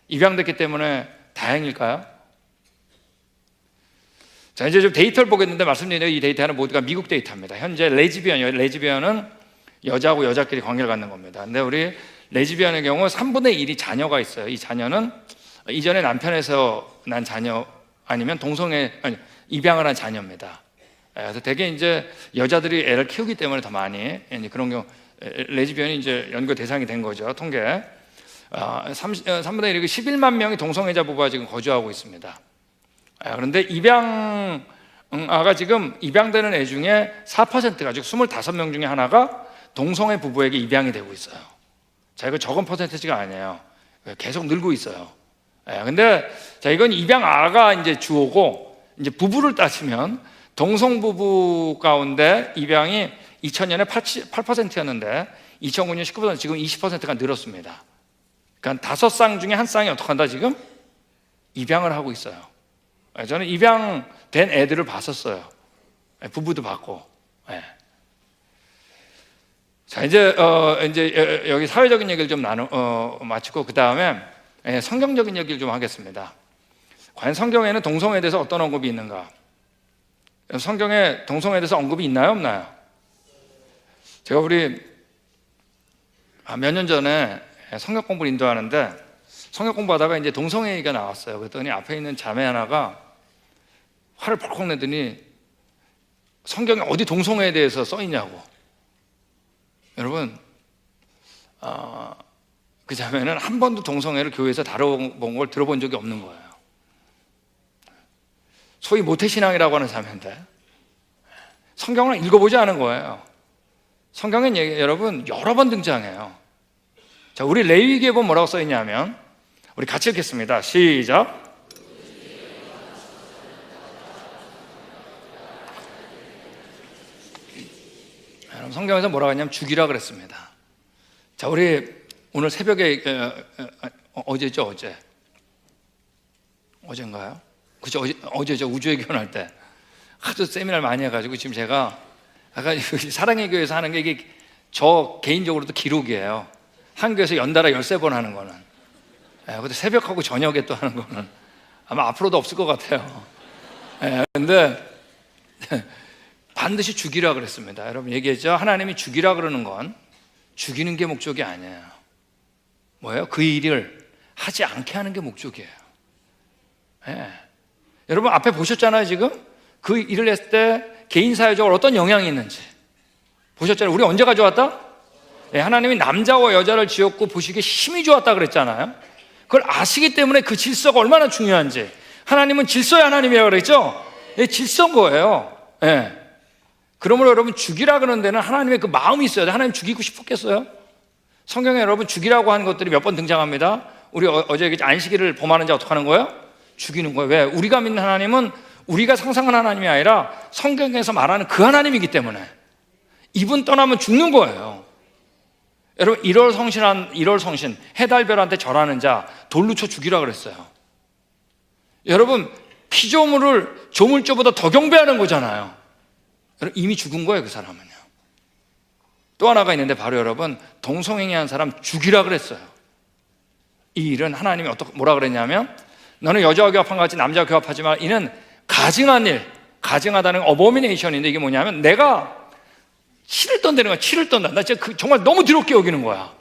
입양됐기 때문에 다행일까요? 자, 이제 좀 데이터를 보겠는데 말씀드린 이 데이터는 모두가 미국 데이터입니다. 현재 레즈비언은 여자하고 여자끼리 관계를 갖는 겁니다. 근데 우리 레즈비언의 경우 3분의 1이 자녀가 있어요. 이 자녀는 이전에 남편에서 난 자녀 아니면 입양을 한 자녀입니다. 그래서 대개 이제 여자들이 애를 키우기 때문에 더 많이 그런 경우 레즈비언이 이제 연구 대상이 된 거죠. 통계 3분의 1이 11만 명이 동성애자 부부가 지금 거주하고 있습니다. 그런데 입양아가 지금 입양되는 애 중에 4%가 즉 25명 중에 하나가 동성애 부부에게 입양이 되고 있어요. 자, 이거 적은 퍼센테이지가 아니에요. 계속 늘고 있어요. 근데 자, 이건 입양아가 이제 주어고, 이제 부부를 따지면 동성 부부 가운데 입양이 2000년에 8%였는데 2009년 19%, 지금 20%가 늘었습니다. 그러니까 5쌍 중에 한 쌍이 어떻게 한다 지금? 입양을 하고 있어요. 저는 입양된 애들을 봤었어요. 부부도 봤고. 자, 이제 여기 사회적인 얘기를 좀 마치고 그 다음에 성경적인 얘기를 좀 하겠습니다. 과연 성경에는 동성애에 대해서 어떤 언급이 있는가? 성경에 동성애에 대해서 언급이 있나요, 없나요? 제가 우리 몇 년 전에 성경 공부를 인도하는데 성경 공부하다가 이제 동성애 얘기가 나왔어요. 그랬더니 앞에 있는 자매 하나가 화를 벌컥 내더니 성경에 어디 동성애에 대해서 써 있냐고. 여러분, 그 자매는 한 번도 동성애를 교회에서 다뤄본 걸 들어본 적이 없는 거예요. 소위 모태신앙이라고 하는 자매인데 성경을 읽어보지 않은 거예요. 성경엔 여러분 여러 번 등장해요. 자, 우리 레위기에 보면 뭐라고 써있냐면, 우리 같이 읽겠습니다. 시작. 여러분, 성경에서 뭐라고 했냐면 죽이라 그랬습니다. 자, 우리 오늘 새벽에 어제죠, 어젠가요? 그죠? 어제죠. 우주의 교훈할 때 하도 세미나를 많이 해가지고 지금 제가 아까 사랑의 교회에서 하는 게 이게 저 개인적으로도 기록이에요. 한교에서 연달아 13번 하는 거는. 근데 새벽하고 저녁에 또 하는 거는 아마 앞으로도 없을 것 같아요. 근데 반드시 죽이라 그랬습니다. 여러분 얘기했죠? 하나님이 죽이라 그러는 건 죽이는 게 목적이 아니에요. 뭐예요? 그 일을 하지 않게 하는 게 목적이에요. 여러분 앞에 보셨잖아요. 지금 그 일을 했을 때 개인 사회적으로 어떤 영향이 있는지 보셨잖아요. 우리 언제 가져왔다? 하나님이 남자와 여자를 지었고 보시기에 힘이 좋았다 그랬잖아요. 그걸 아시기 때문에 그 질서가 얼마나 중요한지. 하나님은 질서의 하나님이라고 그랬죠? 질서인 거예요. 그러므로 여러분 죽이라 그러는 데는 하나님의 그 마음이 있어야 돼. 하나님 죽이고 싶었겠어요? 성경에 여러분 죽이라고 하는 것들이 몇 번 등장합니다. 우리 어제 안식일을 범하는 자 어떻게 하는 거예요? 죽이는 거예요. 왜? 우리가 믿는 하나님은 우리가 상상한 하나님이 아니라 성경에서 말하는 그 하나님이기 때문에 이분 떠나면 죽는 거예요. 여러분 1월 성신 해달별한테 절하는 자 돌로 쳐 죽이라 그랬어요. 여러분 피조물을 조물주보다 더 경배하는 거잖아요. 여러분 이미 죽은 거예요. 그 사람은요. 또 하나가 있는데 바로 여러분 동성애한 사람 죽이라 그랬어요. 이 일은 하나님이 뭐라 그랬냐면, 너는 여자와 교합한 것 같이 남자와 교합하지 마. 이는 가증한 일, 가증하다는 어버미네이션인데 이게 뭐냐면 내가 치를 떤다는 거야. 치를 떤다. 나 진짜 정말 너무 더럽게 여기는 거야.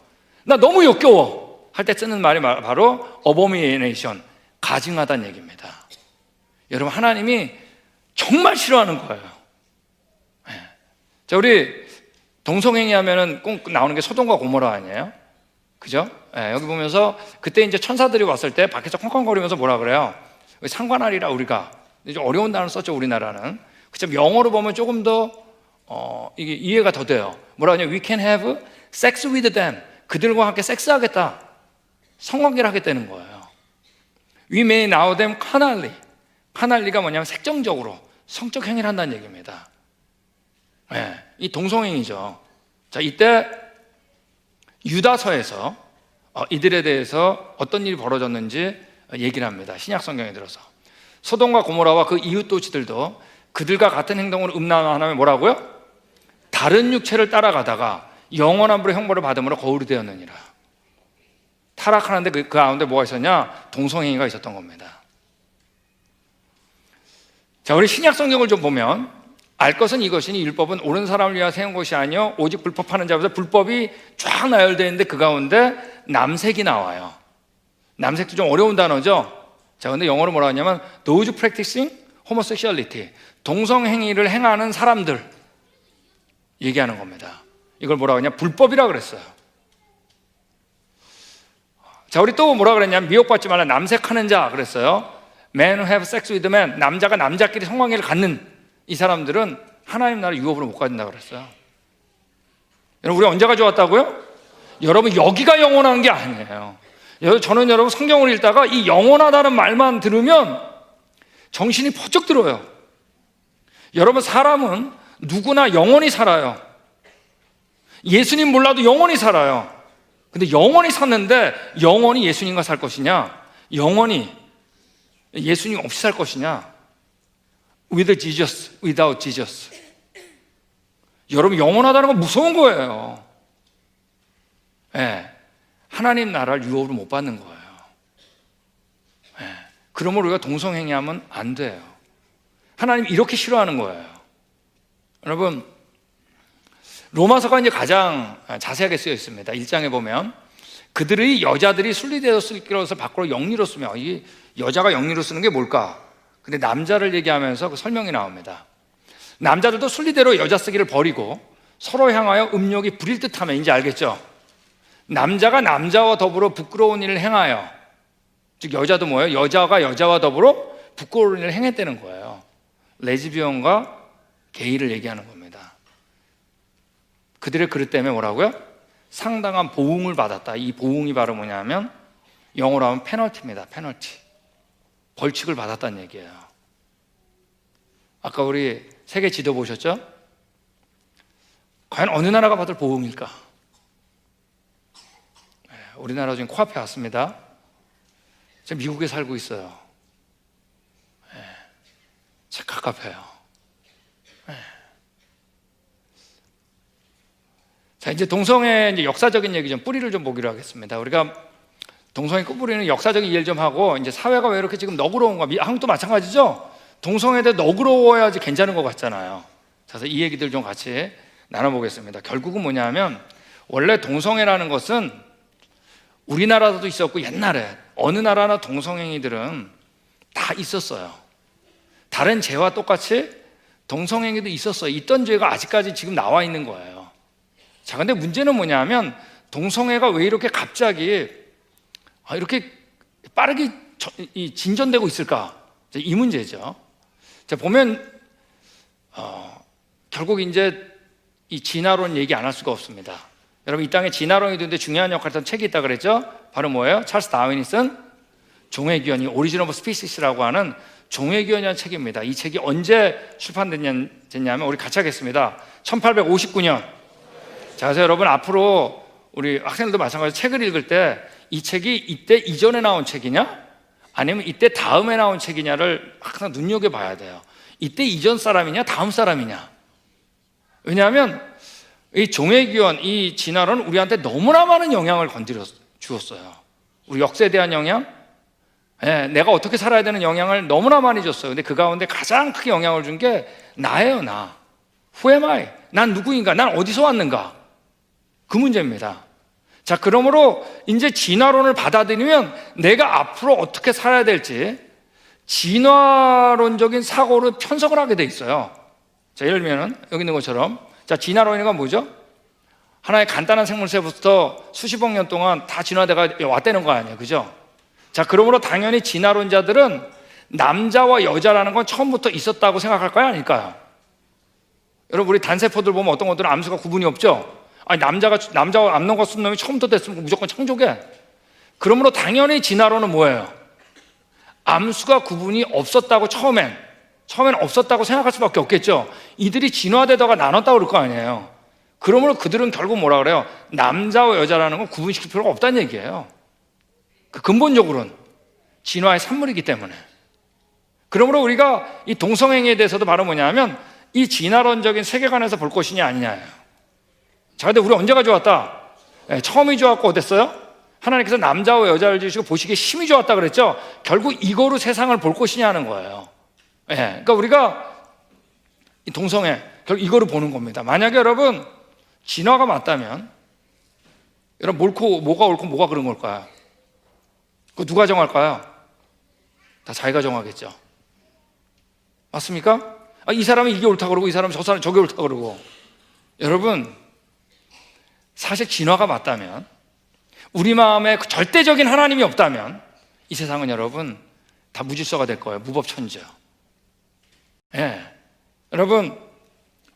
나 너무 역겨워 할 때 쓰는 말이 바로 어버미네이션, 가증하다는 얘기입니다. 여러분 하나님이 정말 싫어하는 거예요. 자, 우리 동성애니 하면은 꼭 나오는 게 소돔과 고모라 아니에요? 그죠? 여기 보면서 그때 이제 천사들이 왔을 때 밖에서 콩콩거리면서 뭐라 그래요? 상관하리라. 우리가 좀 어려운 단어를 썼죠, 우리나라는. 그죠? 영어로 보면 조금 더 이게 이해가 더 돼요. 뭐라 하냐? We can have sex with them. 그들과 함께 섹스하겠다. 성관계를 하겠다는 거예요. We may now them carnally. carnally가 뭐냐면 색정적으로 성적 행위를 한다는 얘기입니다. 이 동성행위죠. 자, 이때 유다서에서 이들에 대해서 어떤 일이 벌어졌는지 얘기를 합니다. 신약 성경에 들어서 소돔과 고모라와 그 이웃 도시들도 그들과 같은 행동으로 음란하면 뭐라고요? 다른 육체를 따라가다가 영원한 불의 형벌을 받음으로 거울이 되었느니라. 타락하는데 그 가운데 뭐가 있었냐? 동성행위가 있었던 겁니다. 자, 우리 신약 성경을 좀 보면 알 것은 이것이니 율법은 옳은 사람을 위하여 세운 것이 아니요 오직 불법하는 자로서 불법이 쫙 나열되어 있는데 그 가운데 남색이 나와요. 남색도 좀 어려운 단어죠. 자, 근데 영어로 뭐라 하냐면 those practicing homosexuality, 동성행위를 행하는 사람들 얘기하는 겁니다. 이걸 뭐라고 하냐? 불법이라 그랬어요. 자, 우리 또 뭐라 그랬냐면 미혹받지 말라 남색하는 자 그랬어요. Men who have sex with men, 남자가 남자끼리 성관계를 갖는 이 사람들은 하나님 나라 유업으로 못 가진다고 그랬어요. 여러분, 우리 언제 가져왔다고요? 여러분, 여기가 영원한 게 아니에요. 저는 여러분 성경을 읽다가 이 영원하다는 말만 들으면 정신이 퍼쩍 들어요. 여러분, 사람은 누구나 영원히 살아요. 예수님 몰라도 영원히 살아요. 근데 영원히 샀는데 영원히 예수님과 살 것이냐, 영원히 예수님 없이 살 것이냐, with Jesus, without Jesus. 여러분, 영원하다는 건 무서운 거예요. 하나님 나라를 유업으로 못 받는 거예요. 그러므로 우리가 동성행위하면 안 돼요. 하나님 이렇게 싫어하는 거예요. 여러분, 로마서가 이제 가장 자세하게 쓰여 있습니다. 1장에 보면 그들의 여자들이 순리되었을 것을 밖으로 영리로 쓰며, 이 여자가 영리로 쓰는 게 뭘까? 근데 남자를 얘기하면서 그 설명이 나옵니다. 남자들도 순리대로 여자 쓰기를 버리고 서로 향하여 음욕이 부릴 듯하면, 이제 알겠죠? 남자가 남자와 더불어 부끄러운 일을 행하여, 즉 여자도 뭐예요? 여자가 여자와 더불어 부끄러운 일을 행했다는 거예요. 레즈비언과 게이를 얘기하는 겁니다. 그들의 그릇 때문에 뭐라고요? 상당한 보응을 받았다. 이 보응이 바로 뭐냐면 영어로 하면 페널티입니다. 페널티. 벌칙을 받았다는 얘기예요. 아까 우리 세계 지도 보셨죠? 과연 어느 나라가 받을 보응일까? 우리나라 지금 코앞에 왔습니다. 제가 미국에 살고 있어요. 참 가깝해요. 자, 이제 동성애 이제 역사적인 얘기 좀 뿌리를 좀 보기로 하겠습니다. 우리가 동성애 끝뿌리는 역사적인 이해를 좀 하고, 이제 사회가 왜 이렇게 지금 너그러운가? 한국도 마찬가지죠? 동성애에 대해 너그러워야지 괜찮은 것 같잖아요. 그래서 이 얘기들 좀 같이 나눠보겠습니다. 결국은 뭐냐면, 원래 동성애라는 것은 우리나라도 있었고, 옛날에 어느 나라나 동성행위들은 다 있었어요. 다른 죄와 똑같이 동성행위도 있었어요. 있던 죄가 아직까지 지금 나와 있는 거예요. 자, 근데 문제는 뭐냐면 동성애가 왜 이렇게 갑자기 이렇게 빠르게 진전되고 있을까? 이 문제죠. 자, 보면 결국 이제 이 진화론 얘기 안 할 수가 없습니다. 여러분, 이 땅에 진화론이 되는데 중요한 역할을 했던 책이 있다 그랬죠? 바로 뭐예요? 찰스 다윈이 쓴 종의기원이 오리진 오브 스피시스라고 하는 종의기원이라는 책입니다. 이 책이 언제 출판됐냐면 우리 같이 하겠습니다. 1859년. 자, 그래서 여러분 앞으로 우리 학생들도 마찬가지로 책을 읽을 때 이 책이 이때 이전에 나온 책이냐 아니면 이때 다음에 나온 책이냐를 항상 눈여겨봐야 돼요. 이때 이전 사람이냐 다음 사람이냐. 왜냐하면 이 종의기원, 이 진화론은 우리한테 너무나 많은 영향을 주었어요. 우리 역사에 대한 영향, 내가 어떻게 살아야 되는 영향을 너무나 많이 줬어요. 근데 그 가운데 가장 크게 영향을 준 게 나예요. 나. Who am I? 난 누구인가? 난 어디서 왔는가? 그 문제입니다. 자, 그러므로 이제 진화론을 받아들이면 내가 앞으로 어떻게 살아야 될지 진화론적인 사고를 편성을 하게 돼 있어요. 자, 예를 들면 여기 있는 것처럼, 자, 진화론이가 뭐죠? 하나의 간단한 생물체부터 수십억 년 동안 다 진화돼가 왔다는 거 아니에요, 그죠? 자, 그러므로 당연히 진화론자들은 남자와 여자라는 건 처음부터 있었다고 생각할까요, 아닐까요? 여러분, 우리 단세포들 보면 어떤 것들은 암수가 구분이 없죠? 아니, 남자와 암놈과 숫놈이 처음부터 됐으면 무조건 창조계. 그러므로 당연히 진화론은 뭐예요? 암수가 구분이 없었다고 처음엔 없었다고 생각할 수밖에 없겠죠. 이들이 진화되다가 나눴다고 그럴 거 아니에요. 그러므로 그들은 결국 뭐라 그래요? 남자와 여자라는 건 구분시킬 필요가 없다는 얘기예요. 근본적으로는 진화의 산물이기 때문에. 그러므로 우리가 이 동성행위에 대해서도 바로 뭐냐면 이 진화론적인 세계관에서 볼 것이냐 아니냐예요. 자, 근데 우리 언제가 좋았다? 처음이 좋았고 어땠어요? 하나님께서 남자와 여자를 지으시고 보시기에 힘이 좋았다 그랬죠? 결국 이거로 세상을 볼 것이냐 하는 거예요. 그러니까 우리가 이 동성애, 결국 이거를 보는 겁니다. 만약에 여러분 진화가 맞다면 여러분 뭐가 옳고 뭐가 그런 걸까요? 그거 누가 정할까요? 다 자기가 정하겠죠. 맞습니까? 이 사람은 이게 옳다 그러고 이 사람은 저 사람은 저게 옳다 그러고. 여러분, 사실 진화가 맞다면, 우리 마음에 절대적인 하나님이 없다면 이 세상은 여러분 다 무질서가 될 거예요. 무법천지요. 여러분,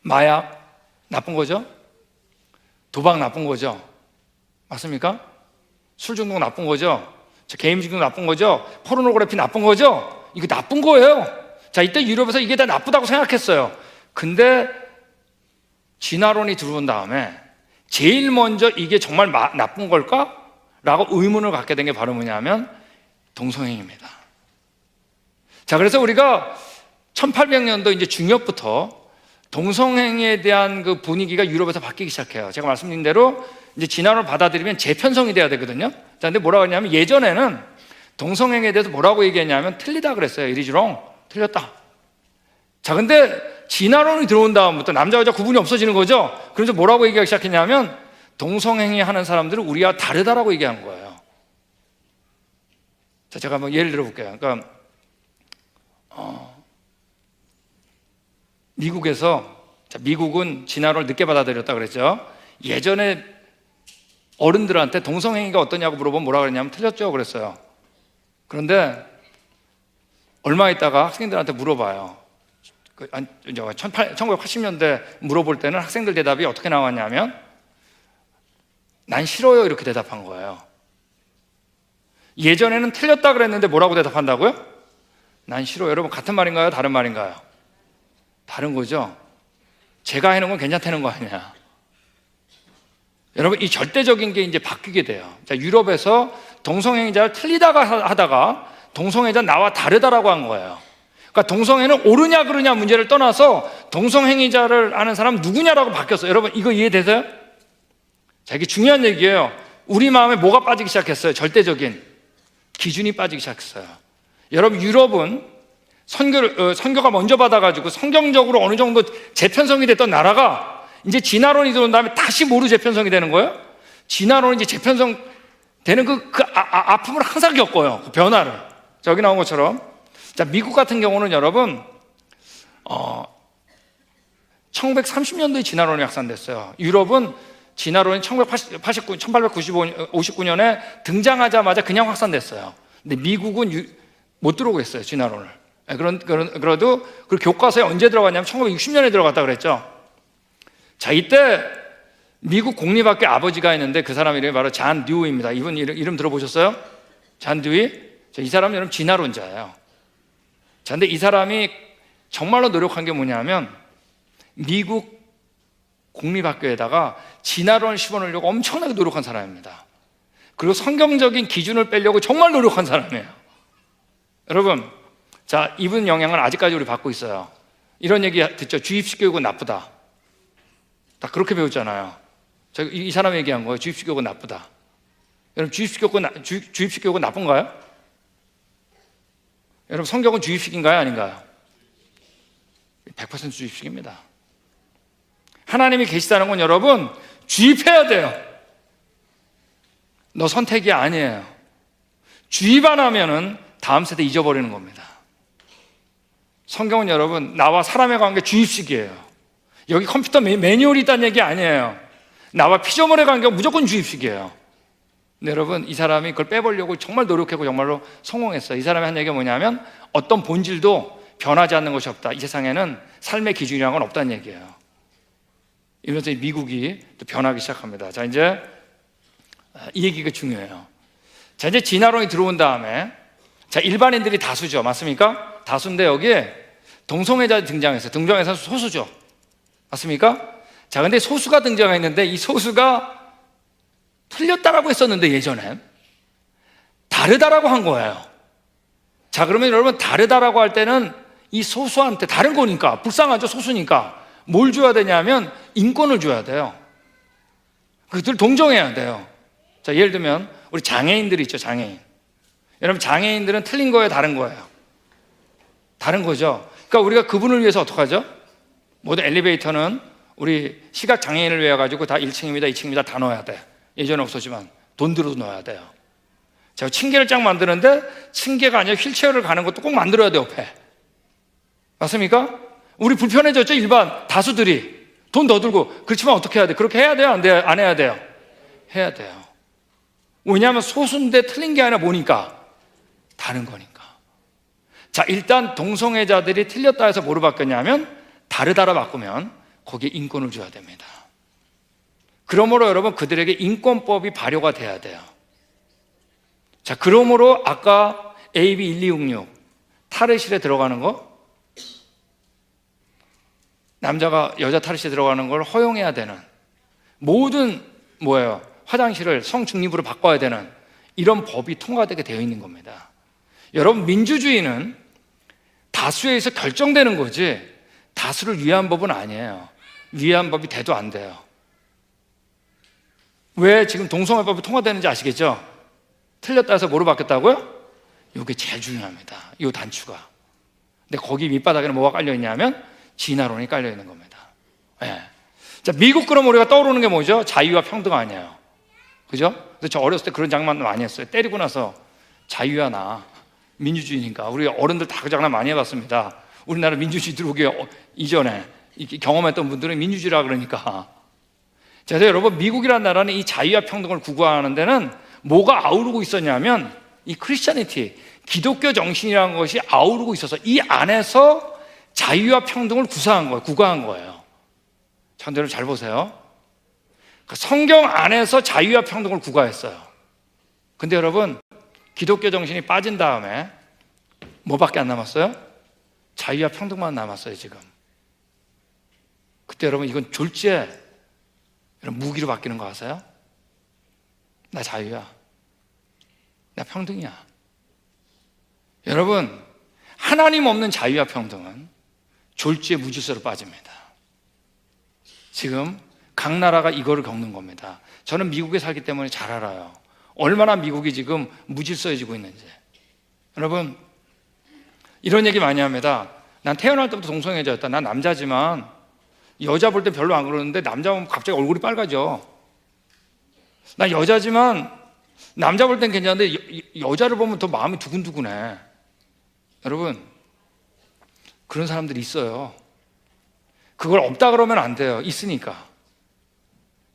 마약 나쁜 거죠? 도박 나쁜 거죠? 맞습니까? 술 중독 나쁜 거죠? 게임 중독 나쁜 거죠? 포르노그래피 나쁜 거죠? 이거 나쁜 거예요. 자, 이때 유럽에서 이게 다 나쁘다고 생각했어요. 근데 진화론이 들어온 다음에 제일 먼저 이게 정말 나쁜 걸까? 라고 의문을 갖게 된 게 바로 뭐냐면 동성애입니다. 자, 그래서 우리가 1800년도 이제 중엽부터 동성애에 대한 그 분위기가 유럽에서 바뀌기 시작해요. 제가 말씀드린 대로 이제 진화론을 받아들이면 재편성이 돼야 되거든요. 자, 근데 뭐라고 했냐면 예전에는 동성애에 대해서 뭐라고 얘기했냐면 틀리다 그랬어요. It is wrong. 틀렸다. 자, 근데 진화론이 들어온 다음부터 남자 여자 구분이 없어지는 거죠. 그래서 뭐라고 얘기하기 시작했냐면 동성행위 하는 사람들은 우리와 다르다라고 얘기한 거예요. 자, 제가 한번 예를 들어 볼게요. 그러니까 미국은 진화론을 늦게 받아들였다 그랬죠. 예전에 어른들한테 동성애가 어떠냐고 물어보면 뭐라 그랬냐면 틀렸죠 그랬어요. 그런데 얼마 있다가 학생들한테 물어봐요. 1980년대 물어볼 때는 학생들 대답이 어떻게 나왔냐면 난 싫어요 이렇게 대답한 거예요. 예전에는 틀렸다 그랬는데 뭐라고 대답한다고요? 난 싫어요. 여러분 같은 말인가요? 다른 말인가요? 다른 거죠. 제가 해놓은 건 괜찮다는 거 아니야. 여러분 이 절대적인 게 이제 바뀌게 돼요. 자, 유럽에서 동성애자를 틀리다가 하다가 동성애자 나와 다르다라고 한 거예요. 그러니까 동성애는 옳으냐 그르냐 문제를 떠나서 동성행위자를 아는 사람 누구냐라고 바뀌었어요. 여러분 이거 이해되세요? 자, 이게 중요한 얘기예요. 우리 마음에 뭐가 빠지기 시작했어요? 절대적인 기준이 빠지기 시작했어요. 여러분 유럽은 선교가 먼저 받아가지고 성경적으로 어느 정도 재편성이 됐던 나라가 이제 진화론이 들어온 다음에 다시 뭐로 재편성이 되는 거예요? 진화론이 이제 재편성 되는 아픔을 항상 겪어요. 그 변화를. 자, 여기 나온 것처럼. 자, 미국 같은 경우는 여러분, 1930년도에 진화론이 확산됐어요. 유럽은 진화론이 1859년에 등장하자마자 그냥 확산됐어요. 근데 미국은 못 들어오고 있어요, 진화론을. 그래도 그 교과서에 언제 들어갔냐면 1960년에 들어갔다 그랬죠. 자, 이때 미국 공립학교 아버지가 있는데 그 사람 이름이 바로 잔 듀이입니다. 이분 이름 들어보셨어요? 잔 듀이? 이 사람은 여러분 진화론자예요. 자, 근데 이 사람이 정말로 노력한 게 뭐냐면 미국 공립학교에다가 진화론을 심어놓으려고 엄청나게 노력한 사람입니다. 그리고 성경적인 기준을 빼려고 정말 노력한 사람이에요. 여러분, 자, 이분 영향을 아직까지 우리 받고 있어요. 이런 얘기 듣죠. 주입식 교육은 나쁘다. 다 그렇게 배웠잖아요. 이 사람이 얘기한 거예요. 주입식 교육은 나쁘다. 여러분, 주입식 교육은 나쁜가요? 여러분, 성경은 주입식인가요? 아닌가요? 100% 주입식입니다. 하나님이 계시다는 건 여러분, 주입해야 돼요. 너 선택이 아니에요. 주입 안 하면은 다음 세대 잊어버리는 겁니다. 성경은 여러분, 나와 사람의 관계 주입식이에요. 여기 컴퓨터 매뉴얼이 있다는 얘기 아니에요. 나와 피조물의 관계가 무조건 주입식이에요. 근데 여러분, 이 사람이 그걸 빼보려고 정말 노력했고 정말로 성공했어요. 이 사람이 한 얘기가 뭐냐면 어떤 본질도 변하지 않는 것이 없다. 이 세상에는 삶의 기준이라는 건 없다는 얘기예요. 이러면서 미국이 또 변하기 시작합니다. 자, 이제 이 얘기가 중요해요. 자, 이제 진화론이 들어온 다음에 자, 일반인들이 다수죠. 맞습니까? 다수인데 여기에 동성애자 등장했어요. 등장해서 소수죠. 맞습니까? 자, 근데 소수가 등장했는데 이 소수가 틀렸다라고 했었는데 예전엔 다르다라고 한 거예요. 자, 그러면 여러분 다르다라고 할 때는 이 소수한테 다른 거니까 불쌍하죠. 소수니까 뭘 줘야 되냐면 인권을 줘야 돼요. 그들 동정해야 돼요. 자, 예를 들면 우리 장애인들이 있죠. 장애인. 여러분 장애인들은 틀린 거예요, 다른 거예요? 다른 거죠. 그러니까 우리가 그분을 위해서 어떻게 하죠? 모든 엘리베이터는 우리 시각 장애인을 위해 가지고 다 1층입니다, 2층입니다 다 넣어야 돼. 예전에 없었지만 돈 들어도 넣어야 돼요. 제가 층계를 쫙 만드는데 층계가 아니라 휠체어를 가는 것도 꼭 만들어야 돼요, 옆에. 맞습니까? 우리 불편해졌죠, 일반 다수들이. 돈 더 들고. 그렇지만 어떻게 해야 돼? 그렇게 해야 돼요, 안 돼요? 안 해야 돼요? 해야 돼요. 왜냐하면 소수인데 틀린 게 아니라 뭐니까? 다른 거니까. 자, 일단 동성애자들이 틀렸다 해서 뭐로 바뀌었냐면 다르다라 바꾸면 거기에 인권을 줘야 됩니다. 그러므로 여러분 그들에게 인권법이 발효가 돼야 돼요. 자, 그러므로 아까 AB 1266 탈의실에 들어가는 거, 남자가 여자 탈의실에 들어가는 걸 허용해야 되는, 모든 뭐예요? 화장실을 성중립으로 바꿔야 되는 이런 법이 통과되게 되어 있는 겁니다. 여러분, 민주주의는 다수에 의해서 결정되는 거지 다수를 위한 법은 아니에요. 위한 법이 돼도 안 돼요. 왜 지금 동성애법이 통과되는지 아시겠죠? 틀렸다 해서 뭐로 바뀌었다고요? 이게 제일 중요합니다. 이 단추가. 근데 거기 밑바닥에는 뭐가 깔려있냐면 진화론이 깔려있는 겁니다. 네. 자, 미국 그럼 우리가 떠오르는 게 뭐죠? 자유와 평등 아니에요. 그죠? 그래서 저 어렸을 때 그런 장난 많이 했어요. 때리고 나서 자유야 나 민주주의니까. 우리 어른들 다 그 장난 많이 해봤습니다. 우리나라 민주주의 들어오기 이전에 경험했던 분들은 민주주의라 그러니까. 자, 여러분, 미국이라는 나라는 이 자유와 평등을 구가하는 데는 뭐가 아우르고 있었냐면 이 크리스찬리티, 기독교 정신이라는 것이 아우르고 있어서 이 안에서 자유와 평등을 구가한 거예요. 자, 여러분 잘 보세요. 성경 안에서 자유와 평등을 구가했어요. 근데 여러분, 기독교 정신이 빠진 다음에 뭐밖에 안 남았어요? 자유와 평등만 남았어요, 지금. 그때 여러분, 이건 졸지에 무기로 바뀌는 거 아세요? 나 자유야. 나 평등이야. 여러분, 하나님 없는 자유와 평등은 졸지에 무질서로 빠집니다. 지금 각 나라가 이거를 겪는 겁니다. 저는 미국에 살기 때문에 잘 알아요. 얼마나 미국이 지금 무질서해지고 있는지. 여러분, 이런 얘기 많이 합니다. 난 태어날 때부터 동성애자였다. 난 남자지만 여자 볼 때 별로 안 그러는데 남자 보면 갑자기 얼굴이 빨가져. 나 여자지만 남자 볼 땐 괜찮은데 여자를 보면 더 마음이 두근두근해. 여러분, 그런 사람들이 있어요. 그걸 없다 그러면 안 돼요. 있으니까.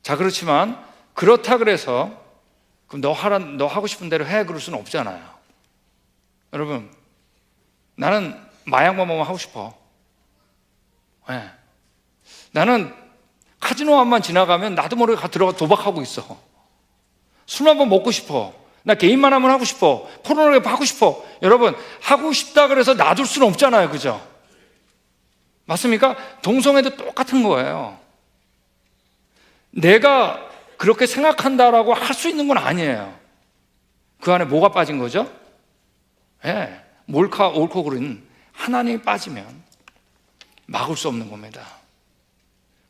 자, 그렇지만 그렇다 그래서 그럼 너 하고 싶은 대로 해 그럴 수는 없잖아요. 여러분, 나는 마약만 먹으면 하고 싶어. 네. 나는 카지노만 지나가면 나도 모르게 들어가 도박하고 있어. 술 한번 먹고 싶어. 나 개인만 하면 하고 싶어. 포르노그래피 하고 싶어. 여러분, 하고 싶다 그래서 놔둘 수는 없잖아요. 그죠? 맞습니까? 동성애도 똑같은 거예요. 내가 그렇게 생각한다라고 할 수 있는 건 아니에요. 그 안에 뭐가 빠진 거죠? 예, 옳고 그른 하나님이 빠지면 막을 수 없는 겁니다.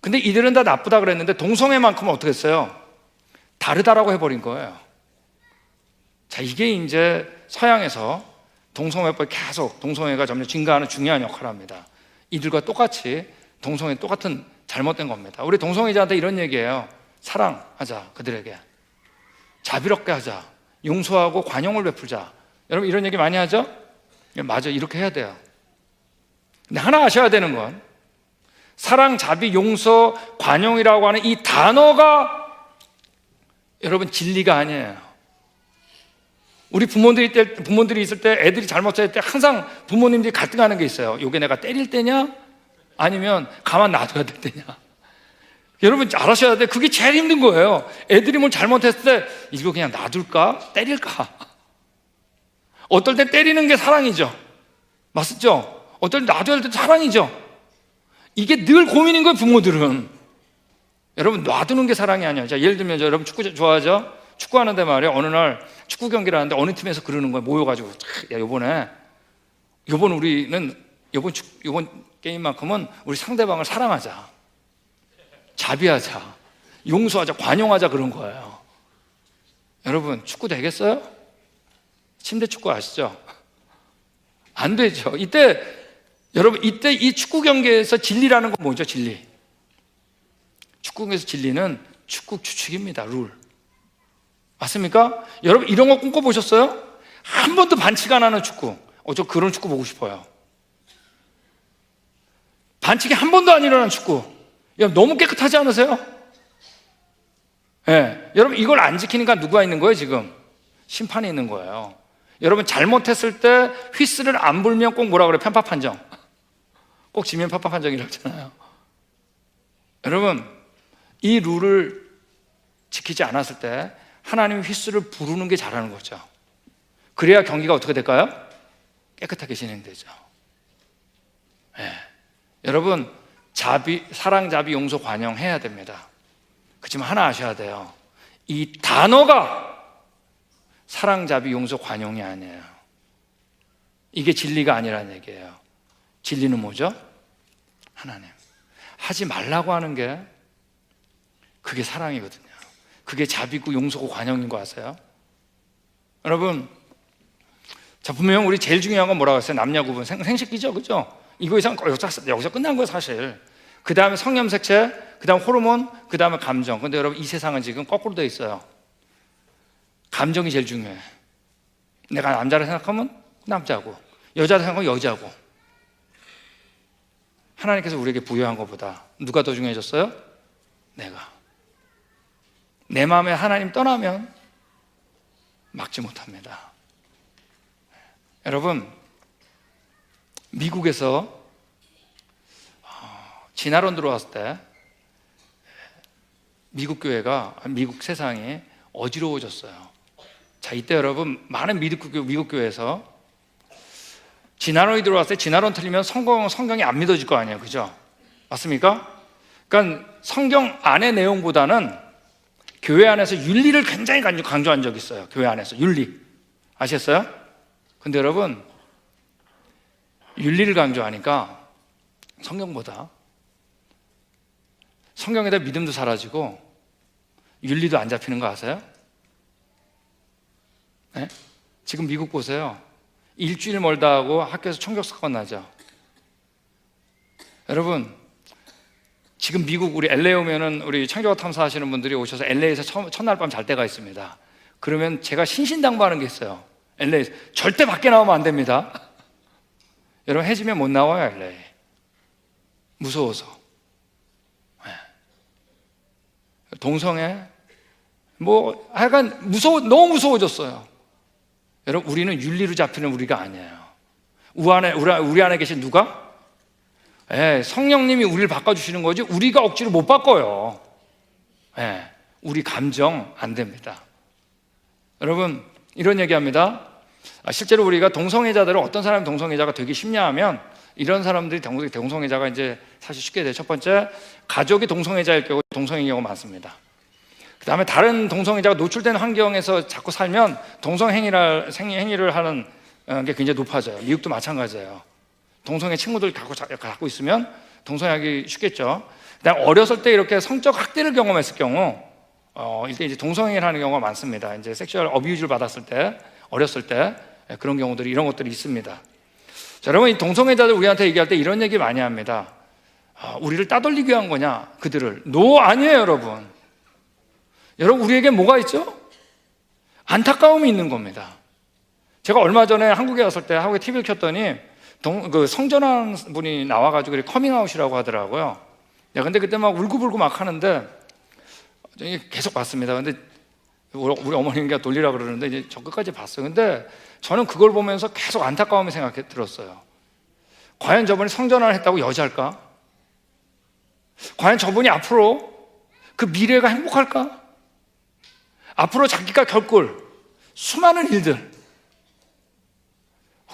근데 이들은 다 나쁘다 그랬는데 동성애만큼은 어떻게 했어요? 다르다라고 해버린 거예요. 자, 이게 이제 서양에서 동성애법이 계속 동성애가 점점 증가하는 중요한 역할을 합니다. 이들과 똑같이 동성애 똑같은 잘못된 겁니다. 우리 동성애자한테 이런 얘기예요. 사랑하자, 그들에게. 자비롭게 하자. 용서하고 관용을 베풀자. 여러분, 이런 얘기 많이 하죠? 맞아, 이렇게 해야 돼요. 근데 하나 아셔야 되는 건 사랑, 자비, 용서, 관용이라고 하는 이 단어가 여러분 진리가 아니에요. 우리 부모들이 있을 때 애들이 잘못할 때 항상 부모님들이 갈등하는 게 있어요. 이게 내가 때릴 때냐? 아니면 가만 놔둬야 될 때냐? 여러분 알아셔야 돼. 그게 제일 힘든 거예요. 애들이 뭘 잘못했을 때 이거 그냥 놔둘까? 때릴까? 어떨 때 때리는 게 사랑이죠. 맞죠? 어떨 때 놔둬야 할 때 사랑이죠. 이게 늘 고민인 거예요, 부모들은. 여러분, 놔두는 게 사랑이 아니에요. 자, 예를 들면 여러분 축구 좋아하죠? 축구하는데 말이에요. 어느 날 축구 경기를 하는데 어느 팀에서 그러는 거예요. 모여가지고, 야, 요번 게임만큼은 우리 상대방을 사랑하자. 자비하자. 용서하자. 관용하자. 그런 거예요. 여러분, 축구 되겠어요? 침대 축구 아시죠? 안 되죠. 여러분, 이때 이 축구 경기에서 진리라는 건 뭐죠? 진리. 축구 경기에서 진리는 축구 규칙입니다. 룰. 맞습니까? 여러분, 이런 거 꿈꿔보셨어요? 한 번도 반칙 안 하는 축구. 저 그런 축구 보고 싶어요. 반칙이 한 번도 안 일어난 축구. 너무 깨끗하지 않으세요? 네. 여러분, 이걸 안 지키니까 누가 있는 거예요, 지금? 심판이 있는 거예요. 여러분, 잘못했을 때 휘스를 안 불면 꼭 뭐라 그래요? 편파 판정. 꼭 지면 편파 판정이라고 하잖아요. 여러분, 이 룰을 지키지 않았을 때 하나님이 휘스를 부르는 게 잘하는 거죠. 그래야 경기가 어떻게 될까요? 깨끗하게 진행되죠. 네. 여러분, 사랑, 자비, 용서, 관용 해야 됩니다. 그렇지만 하나 아셔야 돼요. 이 단어가 사랑, 자비, 용서, 관용이 아니에요. 이게 진리가 아니라는 얘기예요. 진리는 뭐죠? 하나님. 하지 말라고 하는 게 그게 사랑이거든요. 그게 자비고 용서고 관용인 거 아세요? 여러분, 자, 분명 우리 제일 중요한 건 뭐라고 했어요? 남녀 구분, 생식기죠, 그죠? 이거 이상 여기서 끝난 거예요, 사실. 그 다음에 성염색체, 그 다음 호르몬, 그 다음에 감정. 근데 여러분, 이 세상은 지금 거꾸로 되어 있어요. 감정이 제일 중요해. 내가 남자를 생각하면 남자고, 여자를 생각하면 여자고. 하나님께서 우리에게 부여한 것보다 누가 더 중요해졌어요? 내가. 내 마음에 하나님 떠나면 막지 못합니다. 여러분, 미국에서 진화론 들어왔을 때 미국 교회가, 미국 세상이 어지러워졌어요. 자, 이때 여러분, 많은 미국 교회에서 진화론이 들어왔을 때 진화론 틀리면 성경이 안 믿어질 거 아니에요, 그죠? 맞습니까? 그러니까 성경 안의 내용보다는 교회 안에서 윤리를 굉장히 강조한 적이 있어요. 교회 안에서 윤리 아셨어요? 근데 여러분, 윤리를 강조하니까 성경보다 성경에다 믿음도 사라지고 윤리도 안 잡히는 거 아세요? 네? 지금 미국 보세요. 일주일 멀다 하고 학교에서 총격 사건 나죠. 여러분, 지금 미국 우리 LA 오면은 우리 창조가 탐사하시는 분들이 오셔서 LA에서 첫날 밤 잘 때가 있습니다. 그러면 제가 신신당부하는 게 있어요. LA에서 절대 밖에 나오면 안 됩니다. 여러분, 해지면 못 나와요, LA. 무서워서. 동성애 하여간 너무 무서워졌어요. 여러분, 우리는 윤리로 잡히는 우리가 아니에요. 우리 안에 계신 누가? 성령님이 우리를 바꿔주시는 거지 우리가 억지로 못 바꿔요. 우리 감정 안 됩니다. 여러분, 이런 얘기합니다. 실제로 우리가 동성애자들은 어떤 사람이 동성애자가 되기 쉽냐 하면 이런 사람들이 동성애자가 이제 사실 쉽게 돼요. 첫 번째, 가족이 동성애자일 경우 동성애인 경우가 많습니다. 그 다음에 다른 동성애자가 노출된 환경에서 자꾸 살면 동성행위를 하는 게 굉장히 높아져요. 미국도 마찬가지예요. 동성애 친구들 갖고 있으면 동성애하기 쉽겠죠. 그다음 어렸을 때 이렇게 성적 학대를 경험했을 경우 이때 이제 동성애를 하는 경우가 많습니다. 이제 섹슈얼 어뷰즈를 받았을 때, 어렸을 때 그런 경우들이, 이런 것들이 있습니다. 자, 여러분, 이 동성애자들 우리한테 얘기할 때 이런 얘기 많이 합니다. 우리를 따돌리기 위한 거냐, 그들을. 아니에요, 여러분. 여러분, 우리에게 뭐가 있죠? 안타까움이 있는 겁니다. 제가 얼마 전에 한국에 왔을 때 한국에 TV를 켰더니 성전환 분이 나와가지고 커밍아웃이라고 하더라고요. 근데 그때 막 울고불고 막 하는데 계속 봤습니다. 근데 우리 어머니가 돌리라 그러는데 이제 저 끝까지 봤어요. 근데 저는 그걸 보면서 계속 안타까움이 들었어요. 과연 저분이 성전환을 했다고 여자일까? 과연 저분이 앞으로 그 미래가 행복할까? 앞으로 자기가 겪을 수많은 일들,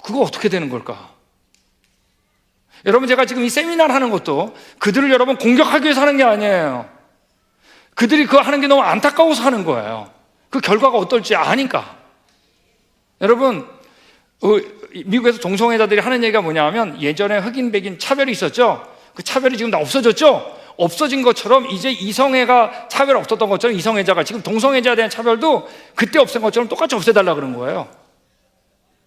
그거 어떻게 되는 걸까? 여러분, 제가 지금 이 세미나를 하는 것도 그들을 여러분 공격하기 위해서 하는 게 아니에요. 그들이 그거 하는 게 너무 안타까워서 하는 거예요. 그 결과가 어떨지 아니까. 여러분, 미국에서 동성애자들이 하는 얘기가 뭐냐 하면 예전에 흑인, 백인 차별이 있었죠. 그 차별이 지금 다 없어졌죠. 없어진 것처럼 이제 이성애가 차별 없었던 것처럼 이성애자가 지금 동성애자에 대한 차별도 그때 없앤 것처럼 똑같이 없애달라 그런 거예요.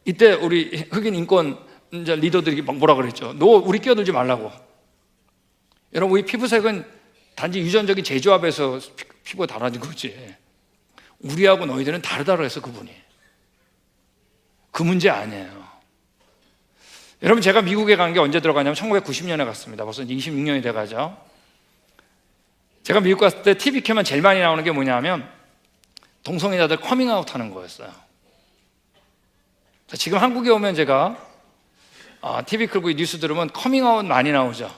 이때 우리 흑인 인권 리더들이 막 뭐라 그랬죠. 너 우리 끼어들지 말라고. 여러분, 우리 피부색은 단지 유전적인 재조합에서 피부가 달라진 거지. 우리하고 너희들은 다르다고 해서 그분이. 그 문제 아니에요. 여러분, 제가 미국에 간 게 언제 들어가냐면 1990년에 갔습니다. 벌써 26년이 돼가죠. 제가 미국 갔을 때 TV 켜면 제일 많이 나오는 게 뭐냐면 동성애자들 커밍아웃 하는 거였어요. 자, 지금 한국에 오면 제가 TV 끌고 뉴스 들으면 커밍아웃 많이 나오죠.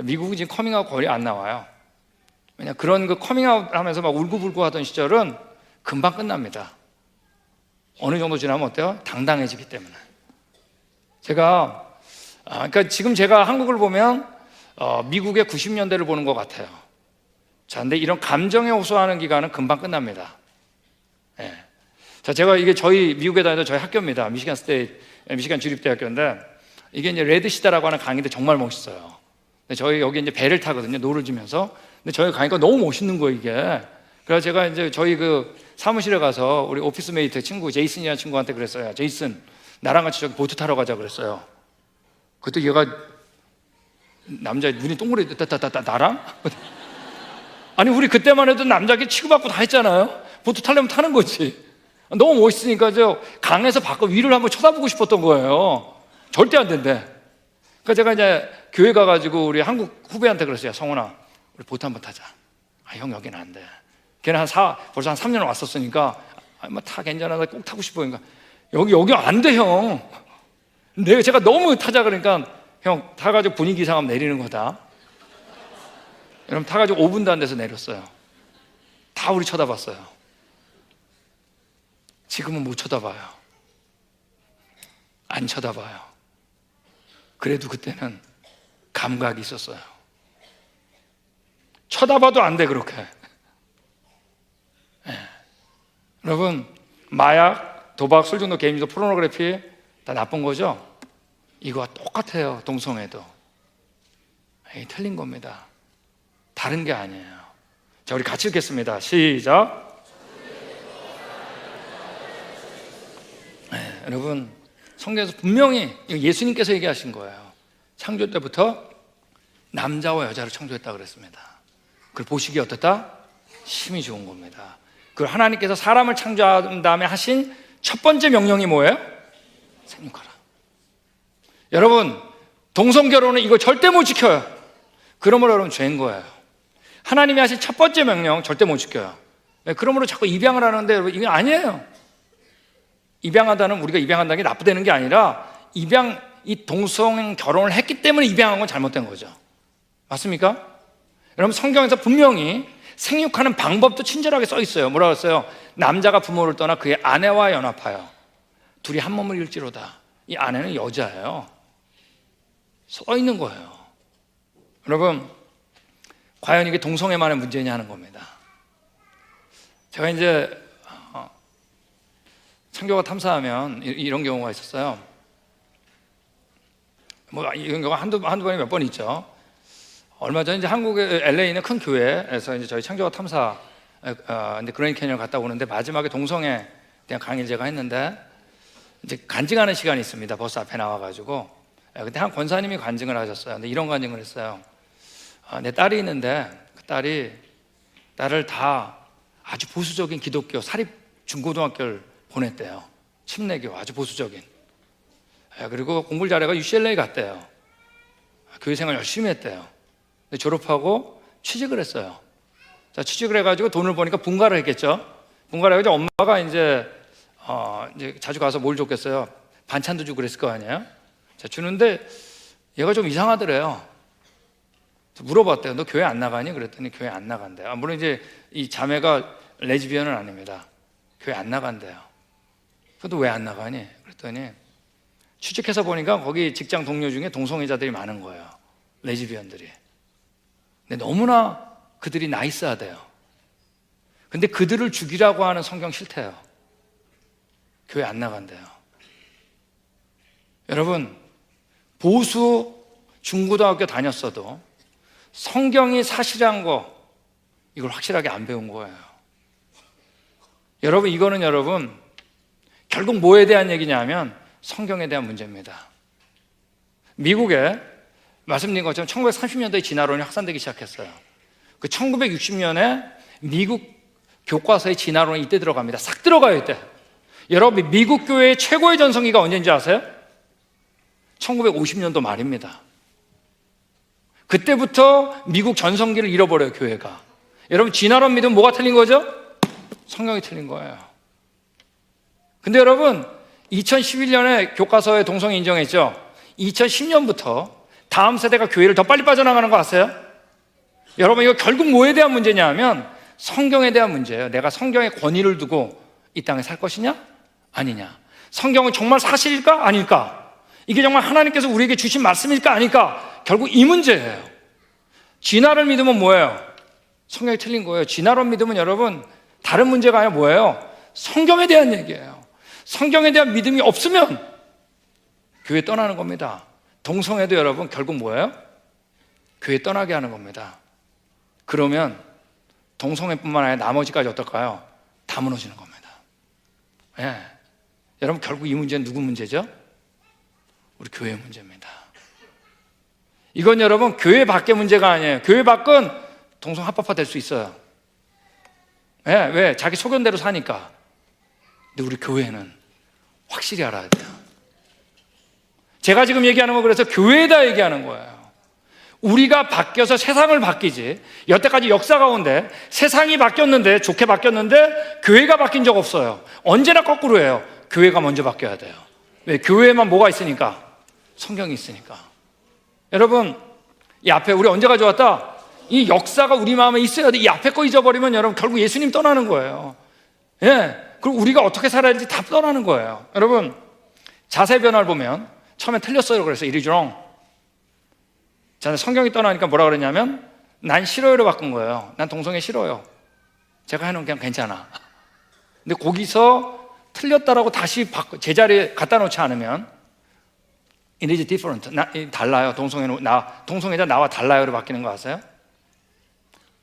미국은 지금 커밍아웃 거의 안 나와요. 왜냐, 그런 커밍아웃 하면서 막 울고불고 하던 시절은 금방 끝납니다. 어느 정도 지나면 어때요? 당당해지기 때문에. 그러니까 지금 제가 한국을 보면 미국의 90년대를 보는 것 같아요. 자, 근데 이런 감정에 호소하는 기간은 금방 끝납니다. 자, 제가 이게 저희 미국에 다니던 저희 학교입니다. 미시간 주립대학교인데 이게 이제 레드 시대라고 하는 강의인데 정말 멋있어요. 근데 저희 여기 이제 배를 타거든요. 노를 지면서. 근데 저희 가니까 너무 멋있는 거예요, 이게. 그래서 제가 이제 저희 그 사무실에 가서 우리 오피스메이트 친구 제이슨이라는 친구한테 그랬어요. 제이슨, 나랑 같이 저기 보트 타러 가자 그랬어요. 그때 얘가 남자 눈이 동그랗게 나랑? 아니, 우리 그때만 해도 남자끼리 치고받고 다 했잖아요. 보트 타려면 타는 거지. 너무 멋있으니까 저 강에서 밖 위를 한번 쳐다보고 싶었던 거예요. 절대 안 된대. 그러니까 제가 이제 교회 가가지고 우리 한국 후배한테 그랬어요. 성훈아, 우리 보트 한번 타자. 형 여기는 안 돼. 걔는 벌써 한 3년 왔었으니까 다 괜찮아, 꼭 타고 싶어. 그러니까 여기 안 돼, 형. 제가 너무 타자 그러니까 형 타가지고 분위기 이상하면 내리는 거다. 여러분 타가지고 5분도 안 돼서 내렸어요. 다 우리 쳐다봤어요. 지금은 못 쳐다봐요. 안 쳐다봐요. 그래도 그때는 감각이 있었어요. 쳐다봐도 안 돼, 그렇게. 네. 여러분, 마약, 도박, 술 중독, 개인 중독, 포르노그래피 다 나쁜 거죠? 이거와 똑같아요. 동성애도. 틀린 겁니다. 다른 게 아니에요. 자, 우리 같이 읽겠습니다. 시작. 네, 여러분, 성경에서 분명히 예수님께서 얘기하신 거예요. 창조 때부터 남자와 여자를 창조했다 그랬습니다. 그걸 보시기에 어떻다? 심히 좋은 겁니다. 그 하나님께서 사람을 창조한 다음에 하신 첫 번째 명령이 뭐예요? 생육하라. 여러분, 동성결혼은 이거 절대 못 지켜요. 그러므로 여러분 죄인 거예요. 하나님이 하신 첫 번째 명령 절대 못 지켜요. 그러므로 자꾸 입양을 하는데 여러분, 이게 아니에요. 입양하다는, 우리가 입양한다는 게 나쁘다는 게 아니라 이 동성 결혼을 했기 때문에 입양한 건 잘못된 거죠. 맞습니까? 여러분, 성경에서 분명히 생육하는 방법도 친절하게 써 있어요. 뭐라고 했어요? 남자가 부모를 떠나 그의 아내와 연합하여 둘이 한 몸을 일지로다. 이 아내는 여자예요. 써 있는 거예요. 여러분, 과연 이게 동성애만의 문제냐 하는 겁니다. 제가 이제 창조가 탐사하면 이런 경우가 있었어요. 이런 경우가 한두 번에 몇 번 있죠. 얼마 전에 이제 한국의 LA에 있는 큰 교회에서 이제 저희 창조가 탐사 그랜드 캐니언 갔다 오는데 마지막에 동성애에 대한 강의를 제가 했는데 이제 간증하는 시간이 있습니다. 버스 앞에 나와가지고 그때 한 권사님이 간증을 하셨어요. 근데 이런 간증을 했어요. 내 딸이 있는데 그 딸이 나를 다 아주 보수적인 기독교 사립 중고등학교를 보냈대요. 침례교 아주 보수적인. 그리고 공부를 잘해가 UCLA 갔대요. 교회 생활 열심히 했대요. 근데 졸업하고 취직을 했어요. 자, 취직을 해가지고 돈을 버니까 분가를 했겠죠. 분가를 해가지고 엄마가 이제 자주 가서 뭘 줬겠어요? 반찬도 주고 그랬을 거 아니에요? 자, 주는데 얘가 좀 이상하더래요. 물어봤대요. 너 교회 안 나가니? 그랬더니 교회 안 나간대요. 물론 이제 이 자매가 레즈비언은 아닙니다. 교회 안 나간대요. 그래도 왜 안 나가니? 그랬더니 취직해서 보니까 거기 직장 동료 중에 동성애자들이 많은 거예요. 레즈비언들이. 근데 너무나 그들이 나이스하대요. 근데 그들을 죽이라고 하는 성경 싫대요. 교회 안 나간대요. 여러분, 보수 중고등학교 다녔어도 성경이 사실한 거 이걸 확실하게 안 배운 거예요. 여러분, 이거는 여러분 결국 뭐에 대한 얘기냐면 성경에 대한 문제입니다. 미국에 말씀드린 것처럼 1930년대에 진화론이 확산되기 시작했어요. 그 1960년에 미국 교과서에 진화론이 이때 들어갑니다. 싹 들어가요, 이때. 여러분, 미국 교회의 최고의 전성기가 언제인지 아세요? 1950년도 말입니다. 그때부터 미국 전성기를 잃어버려요, 교회가. 여러분, 진화론 믿으면 뭐가 틀린 거죠? 성경이 틀린 거예요. 근데 여러분, 2011년에 교과서에 동성애 인정했죠? 2010년부터 다음 세대가 교회를 더 빨리 빠져나가는 거 아세요? 여러분, 이거 결국 뭐에 대한 문제냐 하면 성경에 대한 문제예요. 내가 성경의 권위를 두고 이 땅에 살 것이냐? 아니냐? 성경은 정말 사실일까? 아닐까? 이게 정말 하나님께서 우리에게 주신 말씀일까? 아닐까? 결국 이 문제예요. 진화를 믿으면 뭐예요? 성경이 틀린 거예요. 진화론 믿으면 여러분 다른 문제가 아니라 뭐예요? 성경에 대한 얘기예요. 성경에 대한 믿음이 없으면 교회 떠나는 겁니다. 동성애도 여러분 결국 뭐예요? 교회 떠나게 하는 겁니다. 그러면 동성애뿐만 아니라 나머지까지 어떨까요? 다 무너지는 겁니다. 예. 여러분, 결국 이 문제는 누구 문제죠? 우리 교회 문제입니다. 이건 여러분 교회 밖의 문제가 아니에요. 교회 밖은 동성 합법화 될 수 있어요. 예, 왜? 자기 소견대로 사니까. 근데 우리 교회는 확실히 알아야 돼요. 제가 지금 얘기하는 건 그래서 교회에다 얘기하는 거예요. 우리가 바뀌어서 세상을 바뀌지, 여태까지 역사 가운데 세상이 바뀌었는데, 좋게 바뀌었는데 교회가 바뀐 적 없어요. 언제나 거꾸로예요. 교회가 먼저 바뀌어야 돼요. 왜? 교회에만 뭐가 있으니까? 성경이 있으니까. 여러분, 이 앞에 우리 언제 가져왔다? 이 역사가 우리 마음에 있어야 돼. 이 앞에 거 잊어버리면 여러분 결국 예수님 떠나는 거예요. 예. 그리고 우리가 어떻게 살아야 될지 다 떠나는 거예요. 여러분, 자세 변화를 보면 처음에 틀렸어요. 그래서 it is wrong. 저는 성경이 떠나니까 뭐라 그랬냐면 난 싫어요로 바꾼 거예요. 난 동성애 싫어요. 제가 해놓은 그냥 괜찮아. 근데 거기서 틀렸다라고 다시 제자리에 갖다 놓지 않으면 it is different. 달라요. 동성애자 나와 달라요로 바뀌는 거 아세요?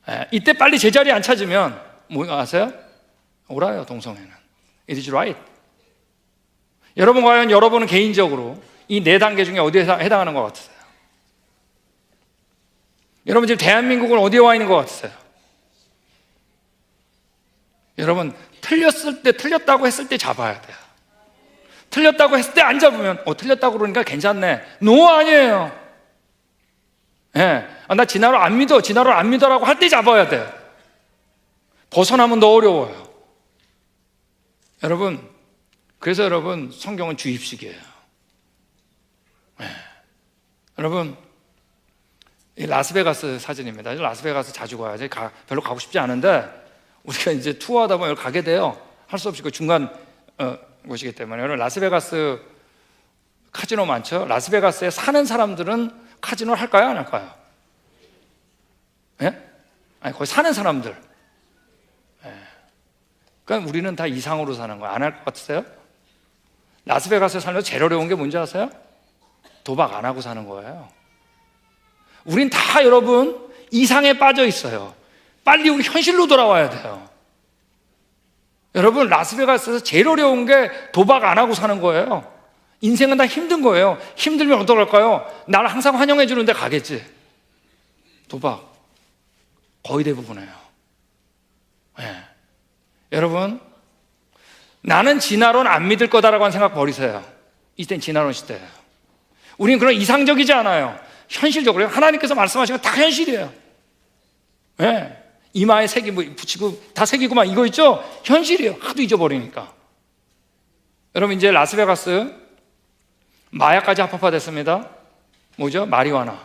예, 이때 빨리 제자리에 안 찾으면 뭐 아세요? 옳아요. 동성애는 it is right. 여러분, 과연 여러분은 개인적으로 이 네 단계 중에 어디에 해당하는 것 같으세요? 여러분, 지금 대한민국은 어디에 와 있는 것 같으세요? 여러분, 틀렸다고 했을 때 잡아야 돼요. 틀렸다고 했을 때 안 잡으면 틀렸다고 그러니까 괜찮네. 노, 아니에요. 예, 나 진화를 안 믿어라고 할 때 잡아야 돼요. 벗어나면 더 어려워요. 여러분, 그래서 여러분, 성경은 주입식이에요. 예. 여러분, 이 라스베가스 사진입니다. 라스베가스 자주 가요. 별로 가고 싶지 않은데 우리가 이제 투어하다 보면 가게 돼요. 할 수 없이 그 중간 곳이기 때문에. 여러분, 라스베가스 카지노 많죠? 라스베가스에 사는 사람들은 카지노를 할까요? 안 할까요? 예? 아니, 거기 사는 사람들. 예. 그러니까 우리는 다 이상으로 사는 거예요. 안 할 것 같으세요? 라스베가스에 살면서 제일 어려운 게 뭔지 아세요? 도박 안 하고 사는 거예요. 우린 다 여러분 이상에 빠져 있어요. 빨리 우리 현실로 돌아와야 돼요. 여러분, 라스베가스에서 제일 어려운 게 도박 안 하고 사는 거예요. 인생은 다 힘든 거예요. 힘들면 어떡할까요? 나를 항상 환영해 주는데 가겠지. 도박 거의 대부분이에요. 네. 여러분, 나는 진화론 안 믿을 거다라고 하는 생각 버리세요. 이땐 진화론 시대예요. 우리는 그런 이상적이지 않아요. 현실적으로 하나님께서 말씀하신 건 다 현실이에요. 네. 이마에 색이 뭐 붙이고 다 색이구만 이거 있죠? 현실이에요. 하도 잊어버리니까. 여러분, 이제 라스베가스 마약까지 합법화됐습니다. 뭐죠? 마리화나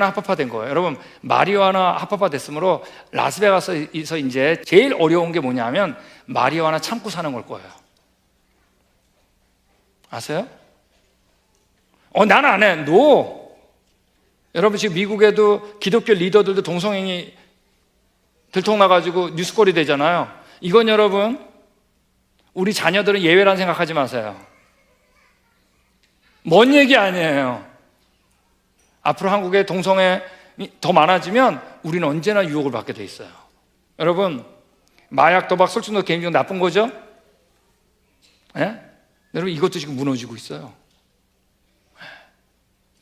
합법화된 거예요. 여러분, 마리화나 합법화됐으므로 라스베가스에서 이제 제일 어려운 게 뭐냐면 마리화나 참고 사는 걸 거예요. 아세요? 난 안 해. 노. 여러분, 지금 미국에도 기독교 리더들도 동성애이 들통나가지고 뉴스거리 되잖아요. 이건 여러분, 우리 자녀들은 예외란 생각하지 마세요. 먼 얘기 아니에요. 앞으로 한국에 동성애 더 많아지면 우리는 언제나 유혹을 받게 돼 있어요. 여러분, 마약, 도박, 술중독, 개인적 나쁜 거죠? 예? 여러분, 이것도 지금 무너지고 있어요.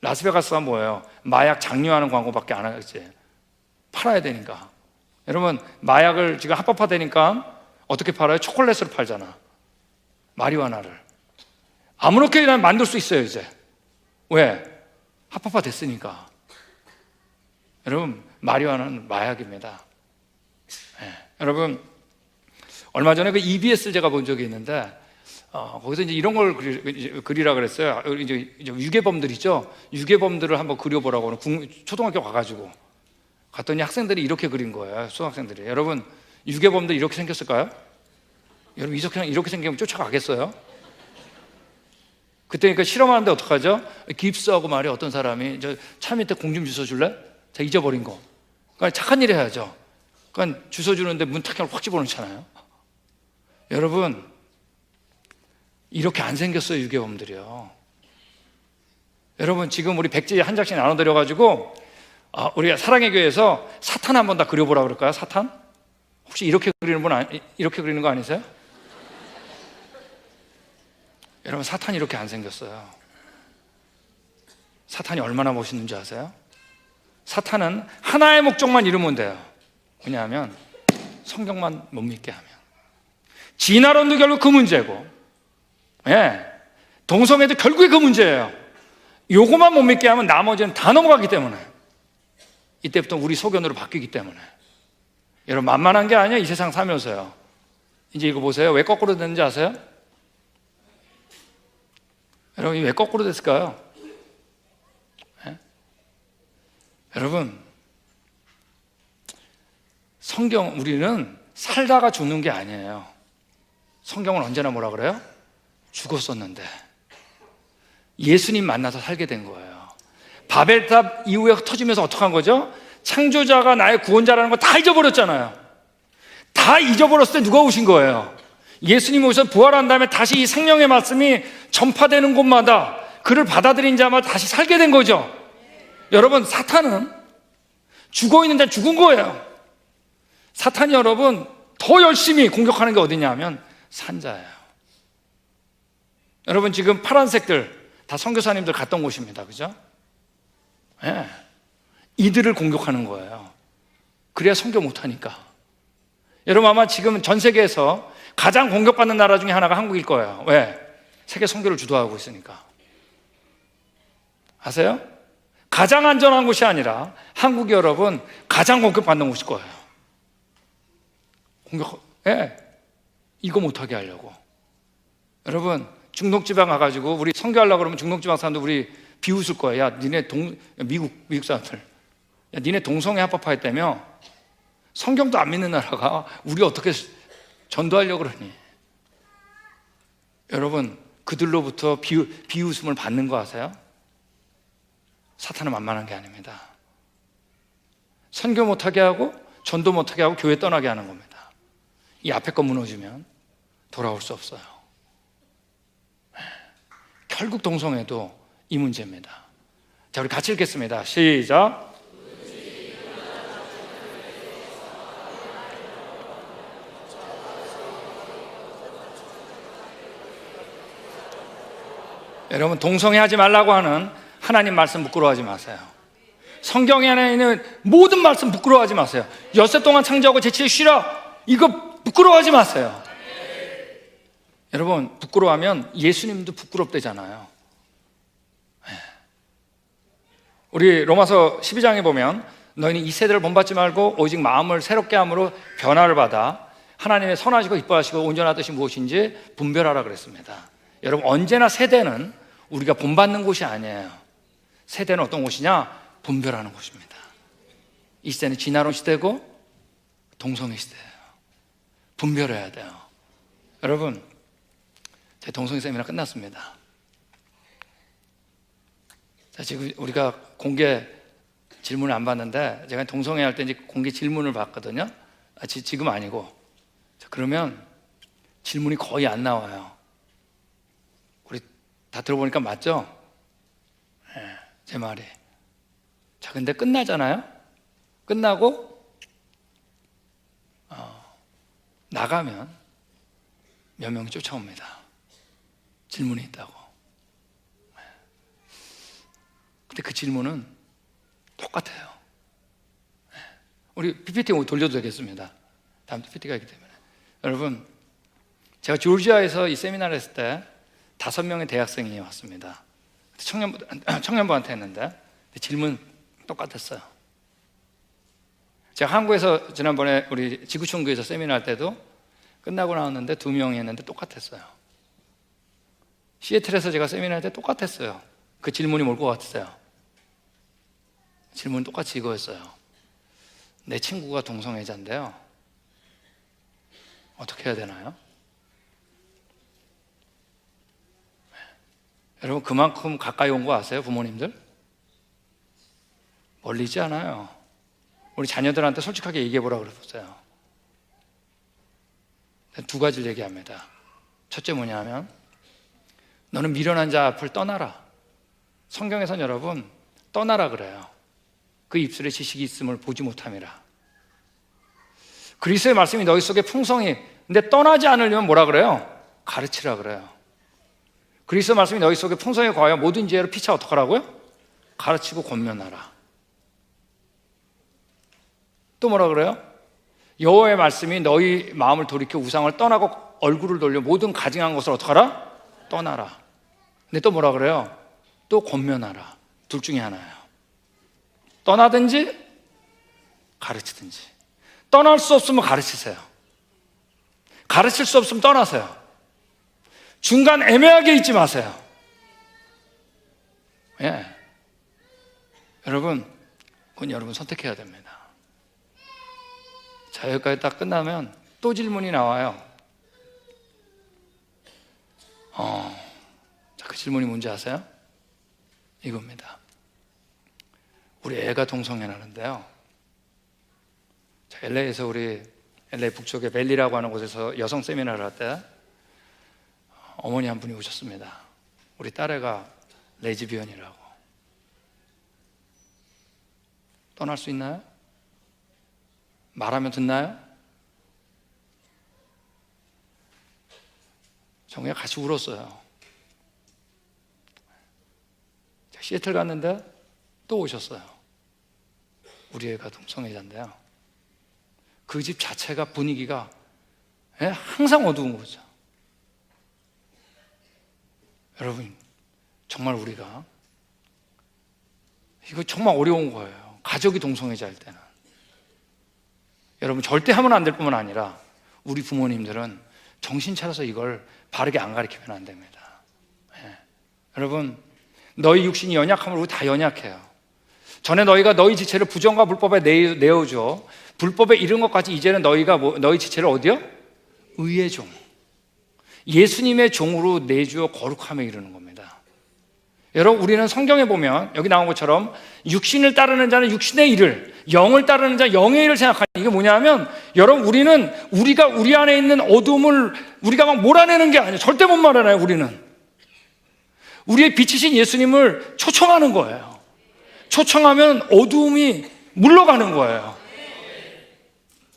라스베가스가 뭐예요? 마약 장려하는 광고밖에 안 하겠지. 팔아야 되니까. 여러분, 마약을 지금 합법화되니까 어떻게 팔아요? 초콜릿으로 팔잖아. 마리화나를 아무렇게나 만들 수 있어요. 이제 왜? 합법화됐으니까. 여러분, 마리화나는 마약입니다. 네. 여러분, 얼마 전에 그 EBS를 제가 본 적이 있는데 거기서 이제 이런 걸 그리라 그랬어요. 이제 유괴범들 있죠? 유괴범들을 한번 그려보라고 초등학교 가가지고 갔더니 학생들이 이렇게 그린 거예요. 수학생들이. 여러분, 유괴범들 이렇게 생겼을까요? 여러분, 이렇게 생기면 쫓아가겠어요? 그때 그러니까 실험하는데 어떡하죠? 깁스하고 말이야. 어떤 사람이 저 차 밑에 공 좀 주워줄래? 제가 잊어버린 거. 그러니까 착한 일 해야죠. 그러니까 주워주는데 문 탁 확 집어넣잖아요. 여러분, 이렇게 안 생겼어요. 유괴범들이요. 여러분, 지금 우리 백지 한 장씩 나눠드려가지고 우리가 사랑의 교회에서 사탄 한번 다 그려보라 그럴까요? 사탄? 혹시 이렇게 그리는 이렇게 그리는 거 아니세요? 여러분, 사탄이 이렇게 안 생겼어요. 사탄이 얼마나 멋있는지 아세요? 사탄은 하나의 목적만 이루면 돼요. 왜냐하면 성경만 못 믿게 하면. 진화론도 결국 그 문제고, 예, 동성애도 결국에 그 문제예요. 요거만 못 믿게 하면 나머지는 다 넘어가기 때문에, 이때부터 우리 소견으로 바뀌기 때문에. 여러분, 만만한 게 아니에요. 이 세상 살면서요. 이제 이거 보세요. 왜 거꾸로 됐는지 아세요? 여러분, 왜 거꾸로 됐을까요? 네? 여러분, 성경, 우리는 살다가 죽는 게 아니에요. 성경은 언제나 뭐라 그래요? 죽었었는데 예수님 만나서 살게 된 거예요. 바벨탑 이후에 흩어지면서 어떻게 한 거죠? 창조자가 나의 구원자라는 거 다 잊어버렸잖아요. 다 잊어버렸을 때 누가 오신 거예요? 예수님이 오셔서 부활한 다음에 다시 이 생명의 말씀이 전파되는 곳마다 그를 받아들인 자마다 다시 살게 된 거죠. 여러분, 사탄은 죽어 있는 자 죽은 거예요. 사탄이 여러분 더 열심히 공격하는 게 어디냐 하면 산자예요. 여러분, 지금 파란색들 다 선교사님들 갔던 곳입니다. 그죠? 네. 이들을 공격하는 거예요. 그래야 선교 못하니까. 여러분, 아마 지금 전 세계에서 가장 공격받는 나라 중에 하나가 한국일 거예요. 왜? 세계 선교를 주도하고 있으니까. 아세요? 가장 안전한 곳이 아니라 한국이 여러분 가장 공격받는 곳일 거예요. 예. 이거 못하게 하려고. 여러분, 중동지방 가가지고 우리 선교하려고 그러면 중동지방 사람들 우리 비웃을 거예요. 야, 니네 미국 사람들. 야, 니네 동성애 합법화했다며? 성경도 안 믿는 나라가 우리 어떻게 전도하려고 그러니? 여러분, 그들로부터 비웃음을 받는 거 아세요? 사탄은 만만한 게 아닙니다. 선교 못하게 하고 전도 못하게 하고 교회 떠나게 하는 겁니다. 이 앞에 거 무너지면 돌아올 수 없어요. 결국 동성애도 이 문제입니다. 자, 우리 같이 읽겠습니다. 시작. 여러분, 동성애 하지 말라고 하는 하나님 말씀 부끄러워하지 마세요. 성경에 안에 있는 모든 말씀 부끄러워하지 마세요. 엿새 동안 창조하고 제7일 쉬라, 이거 부끄러워하지 마세요. 여러분, 부끄러워하면 예수님도 부끄럽대잖아요. 우리 로마서 12장에 보면 너희는 이 세대를 본받지 말고 오직 마음을 새롭게 함으로 변화를 받아 하나님의 선하시고 기뻐하시고 온전한 뜻이 무엇인지 분별하라 그랬습니다. 여러분, 언제나 세대는 우리가 본받는 곳이 아니에요. 세대는 어떤 곳이냐? 분별하는 곳입니다. 이 시대는 진화론 시대고 동성애 시대예요. 분별해야 돼요. 여러분, 제 동성애 세미나 끝났습니다. 자, 지금 우리가 공개 질문을 안 받는데, 제가 동성애 할 때 이제 공개 질문을 받거든요. 지금 아니고. 자, 그러면 질문이 거의 안 나와요. 우리 다 들어보니까 맞죠? 네, 제 말이. 자, 근데 끝나잖아요? 끝나고 나가면 몇 명이 쫓아옵니다. 질문이 있다고. 근데 그 질문은 똑같아요. 우리 PPT 돌려도 되겠습니다. 다음 PPT가 있기 때문에. 여러분, 제가 조지아에서 이 세미나를 했을 때 5명의 대학생이 왔습니다. 청년부한테 했는데 질문 똑같았어요. 제가 한국에서 지난번에 우리 지구촌교에서 세미나 할 때도 끝나고 나왔는데 2명이 했는데 똑같았어요. 시애틀에서 제가 세미나 할 때 똑같았어요. 그 질문이 뭘 것 같으세요? 질문은 똑같이 이거였어요. 내 친구가 동성애자인데요, 어떻게 해야 되나요? 여러분, 그만큼 가까이 온 거 아세요? 부모님들? 멀리지 않아요. 우리 자녀들한테 솔직하게 얘기해보라고 그랬어요. 2가지를 얘기합니다. 첫째 뭐냐면, 너는 미련한 자 앞을 떠나라. 성경에서는 여러분, 떠나라 그래요. 그 입술에 지식이 있음을 보지 못함이라. 그리스도의 말씀이 너희 속에 풍성히, 근데 떠나지 않으려면 뭐라 그래요? 가르치라 그래요. 그리스도의 말씀이 너희 속에 풍성히 거하여 모든 지혜로 피차 어떡하라고요? 가르치고 권면하라. 또 뭐라 그래요? 여호와의 말씀이 너희 마음을 돌이켜 우상을 떠나고 얼굴을 돌려 모든 가증한 것을 어떡하라? 떠나라. 근데 또 뭐라 그래요? 또 권면하라. 둘 중에 하나예요. 떠나든지 가르치든지. 떠날 수 없으면 가르치세요. 가르칠 수 없으면 떠나세요. 중간 애매하게 있지 마세요. 예. 여러분, 그건 여러분 선택해야 됩니다. 자, 여기까지 딱 끝나면 또 질문이 나와요. 자, 그 질문이 뭔지 아세요? 이겁니다. 우리 애가 동성애 하는데요. 자, LA에서 우리 LA 북쪽의 벨리라고 하는 곳에서 여성 세미나를 할 때 어머니 한 분이 오셨습니다. 우리 딸애가 레즈비언이라고. 떠날 수 있나요? 말하면 듣나요? 정말 같이 울었어요. 시애틀 갔는데 또 오셨어요. 우리 애가 동성애자인데요. 그 집 자체가 분위기가 항상 어두운 거죠. 여러분, 정말 우리가 이거 정말 어려운 거예요. 가족이 동성애자일 때는. 여러분, 절대 하면 안 될 뿐만 아니라 우리 부모님들은 정신 차려서 이걸 바르게 안 가르치면 안 됩니다. 여러분, 너희 육신이 연약함을 우리 다 연약해요. 전에 너희가 너희 지체를 부정과 불법에 내어줘. 불법에 이른 것까지 이제는 너희가 너희 지체를 어디요? 의의 종, 예수님의 종으로 내주어 거룩함에 이르는 겁니다. 여러분, 우리는 성경에 보면 여기 나온 것처럼 육신을 따르는 자는 육신의 일을, 영을 따르는 자는 영의 일을 생각하는, 이게 뭐냐면 여러분, 우리는 우리가 우리 안에 있는 어둠을 우리가 막 몰아내는 게 아니에요. 절대 못 몰아내요. 우리는 우리의 빛이신 예수님을 초청하는 거예요. 초청하면 어두움이 물러가는 거예요.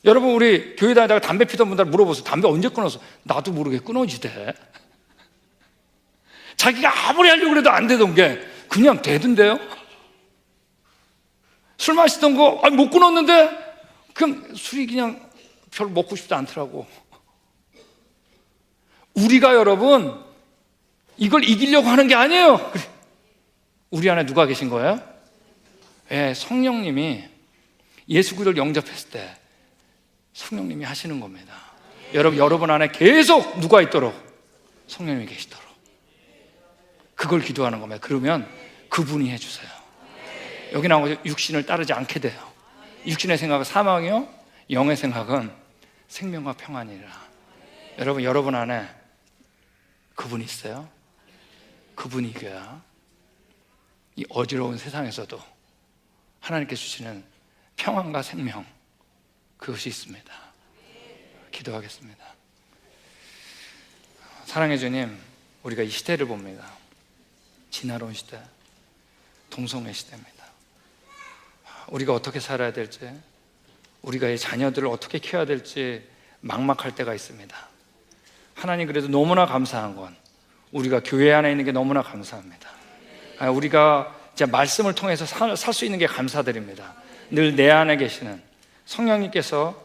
여러분, 우리 교회 다니다가 담배 피던 분들 물어보세요. 담배 언제 끊었어? 나도 모르게 끊어지대. 자기가 아무리 하려고 해도 안 되던 게 그냥 되던데요? 술 마시던 거 못 끊었는데 그냥 술이 그냥 별로 먹고 싶지 않더라고. 우리가 여러분 이걸 이기려고 하는 게 아니에요. 우리 안에 누가 계신 거예요? 예, 성령님이 예수 그리스도를 영접했을 때 성령님이 하시는 겁니다. 여러분 안에 계속 누가 있도록? 성령님이 계시도록. 그걸 기도하는 겁니다. 그러면 그분이 해주세요. 여기 나온 거죠. 육신을 따르지 않게 돼요. 육신의 생각은 사망이요, 영의 생각은 생명과 평안이라. 여러분 안에 그분이 있어요. 그분이 이겨야 이 어지러운 세상에서도 하나님께 주시는 평안과 생명, 그것이 있습니다. 기도하겠습니다. 사랑의 주님, 우리가 이 시대를 봅니다. 지나로운 시대, 동성애 시대입니다. 우리가 어떻게 살아야 될지, 우리가 이 자녀들을 어떻게 키워야 될지 막막할 때가 있습니다. 하나님, 그래도 너무나 감사한 건 우리가 교회 안에 있는 게 너무나 감사합니다. 우리가 이제 말씀을 통해서 살 수 있는 게 감사드립니다. 늘 내 안에 계시는 성령님께서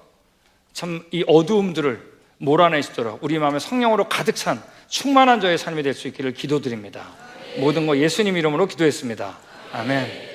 참 이 어두움들을 몰아내시도록 우리 마음에 성령으로 가득 찬 충만한 저의 삶이 될 수 있기를 기도드립니다. 모든 거 예수님 이름으로 기도했습니다. 아멘.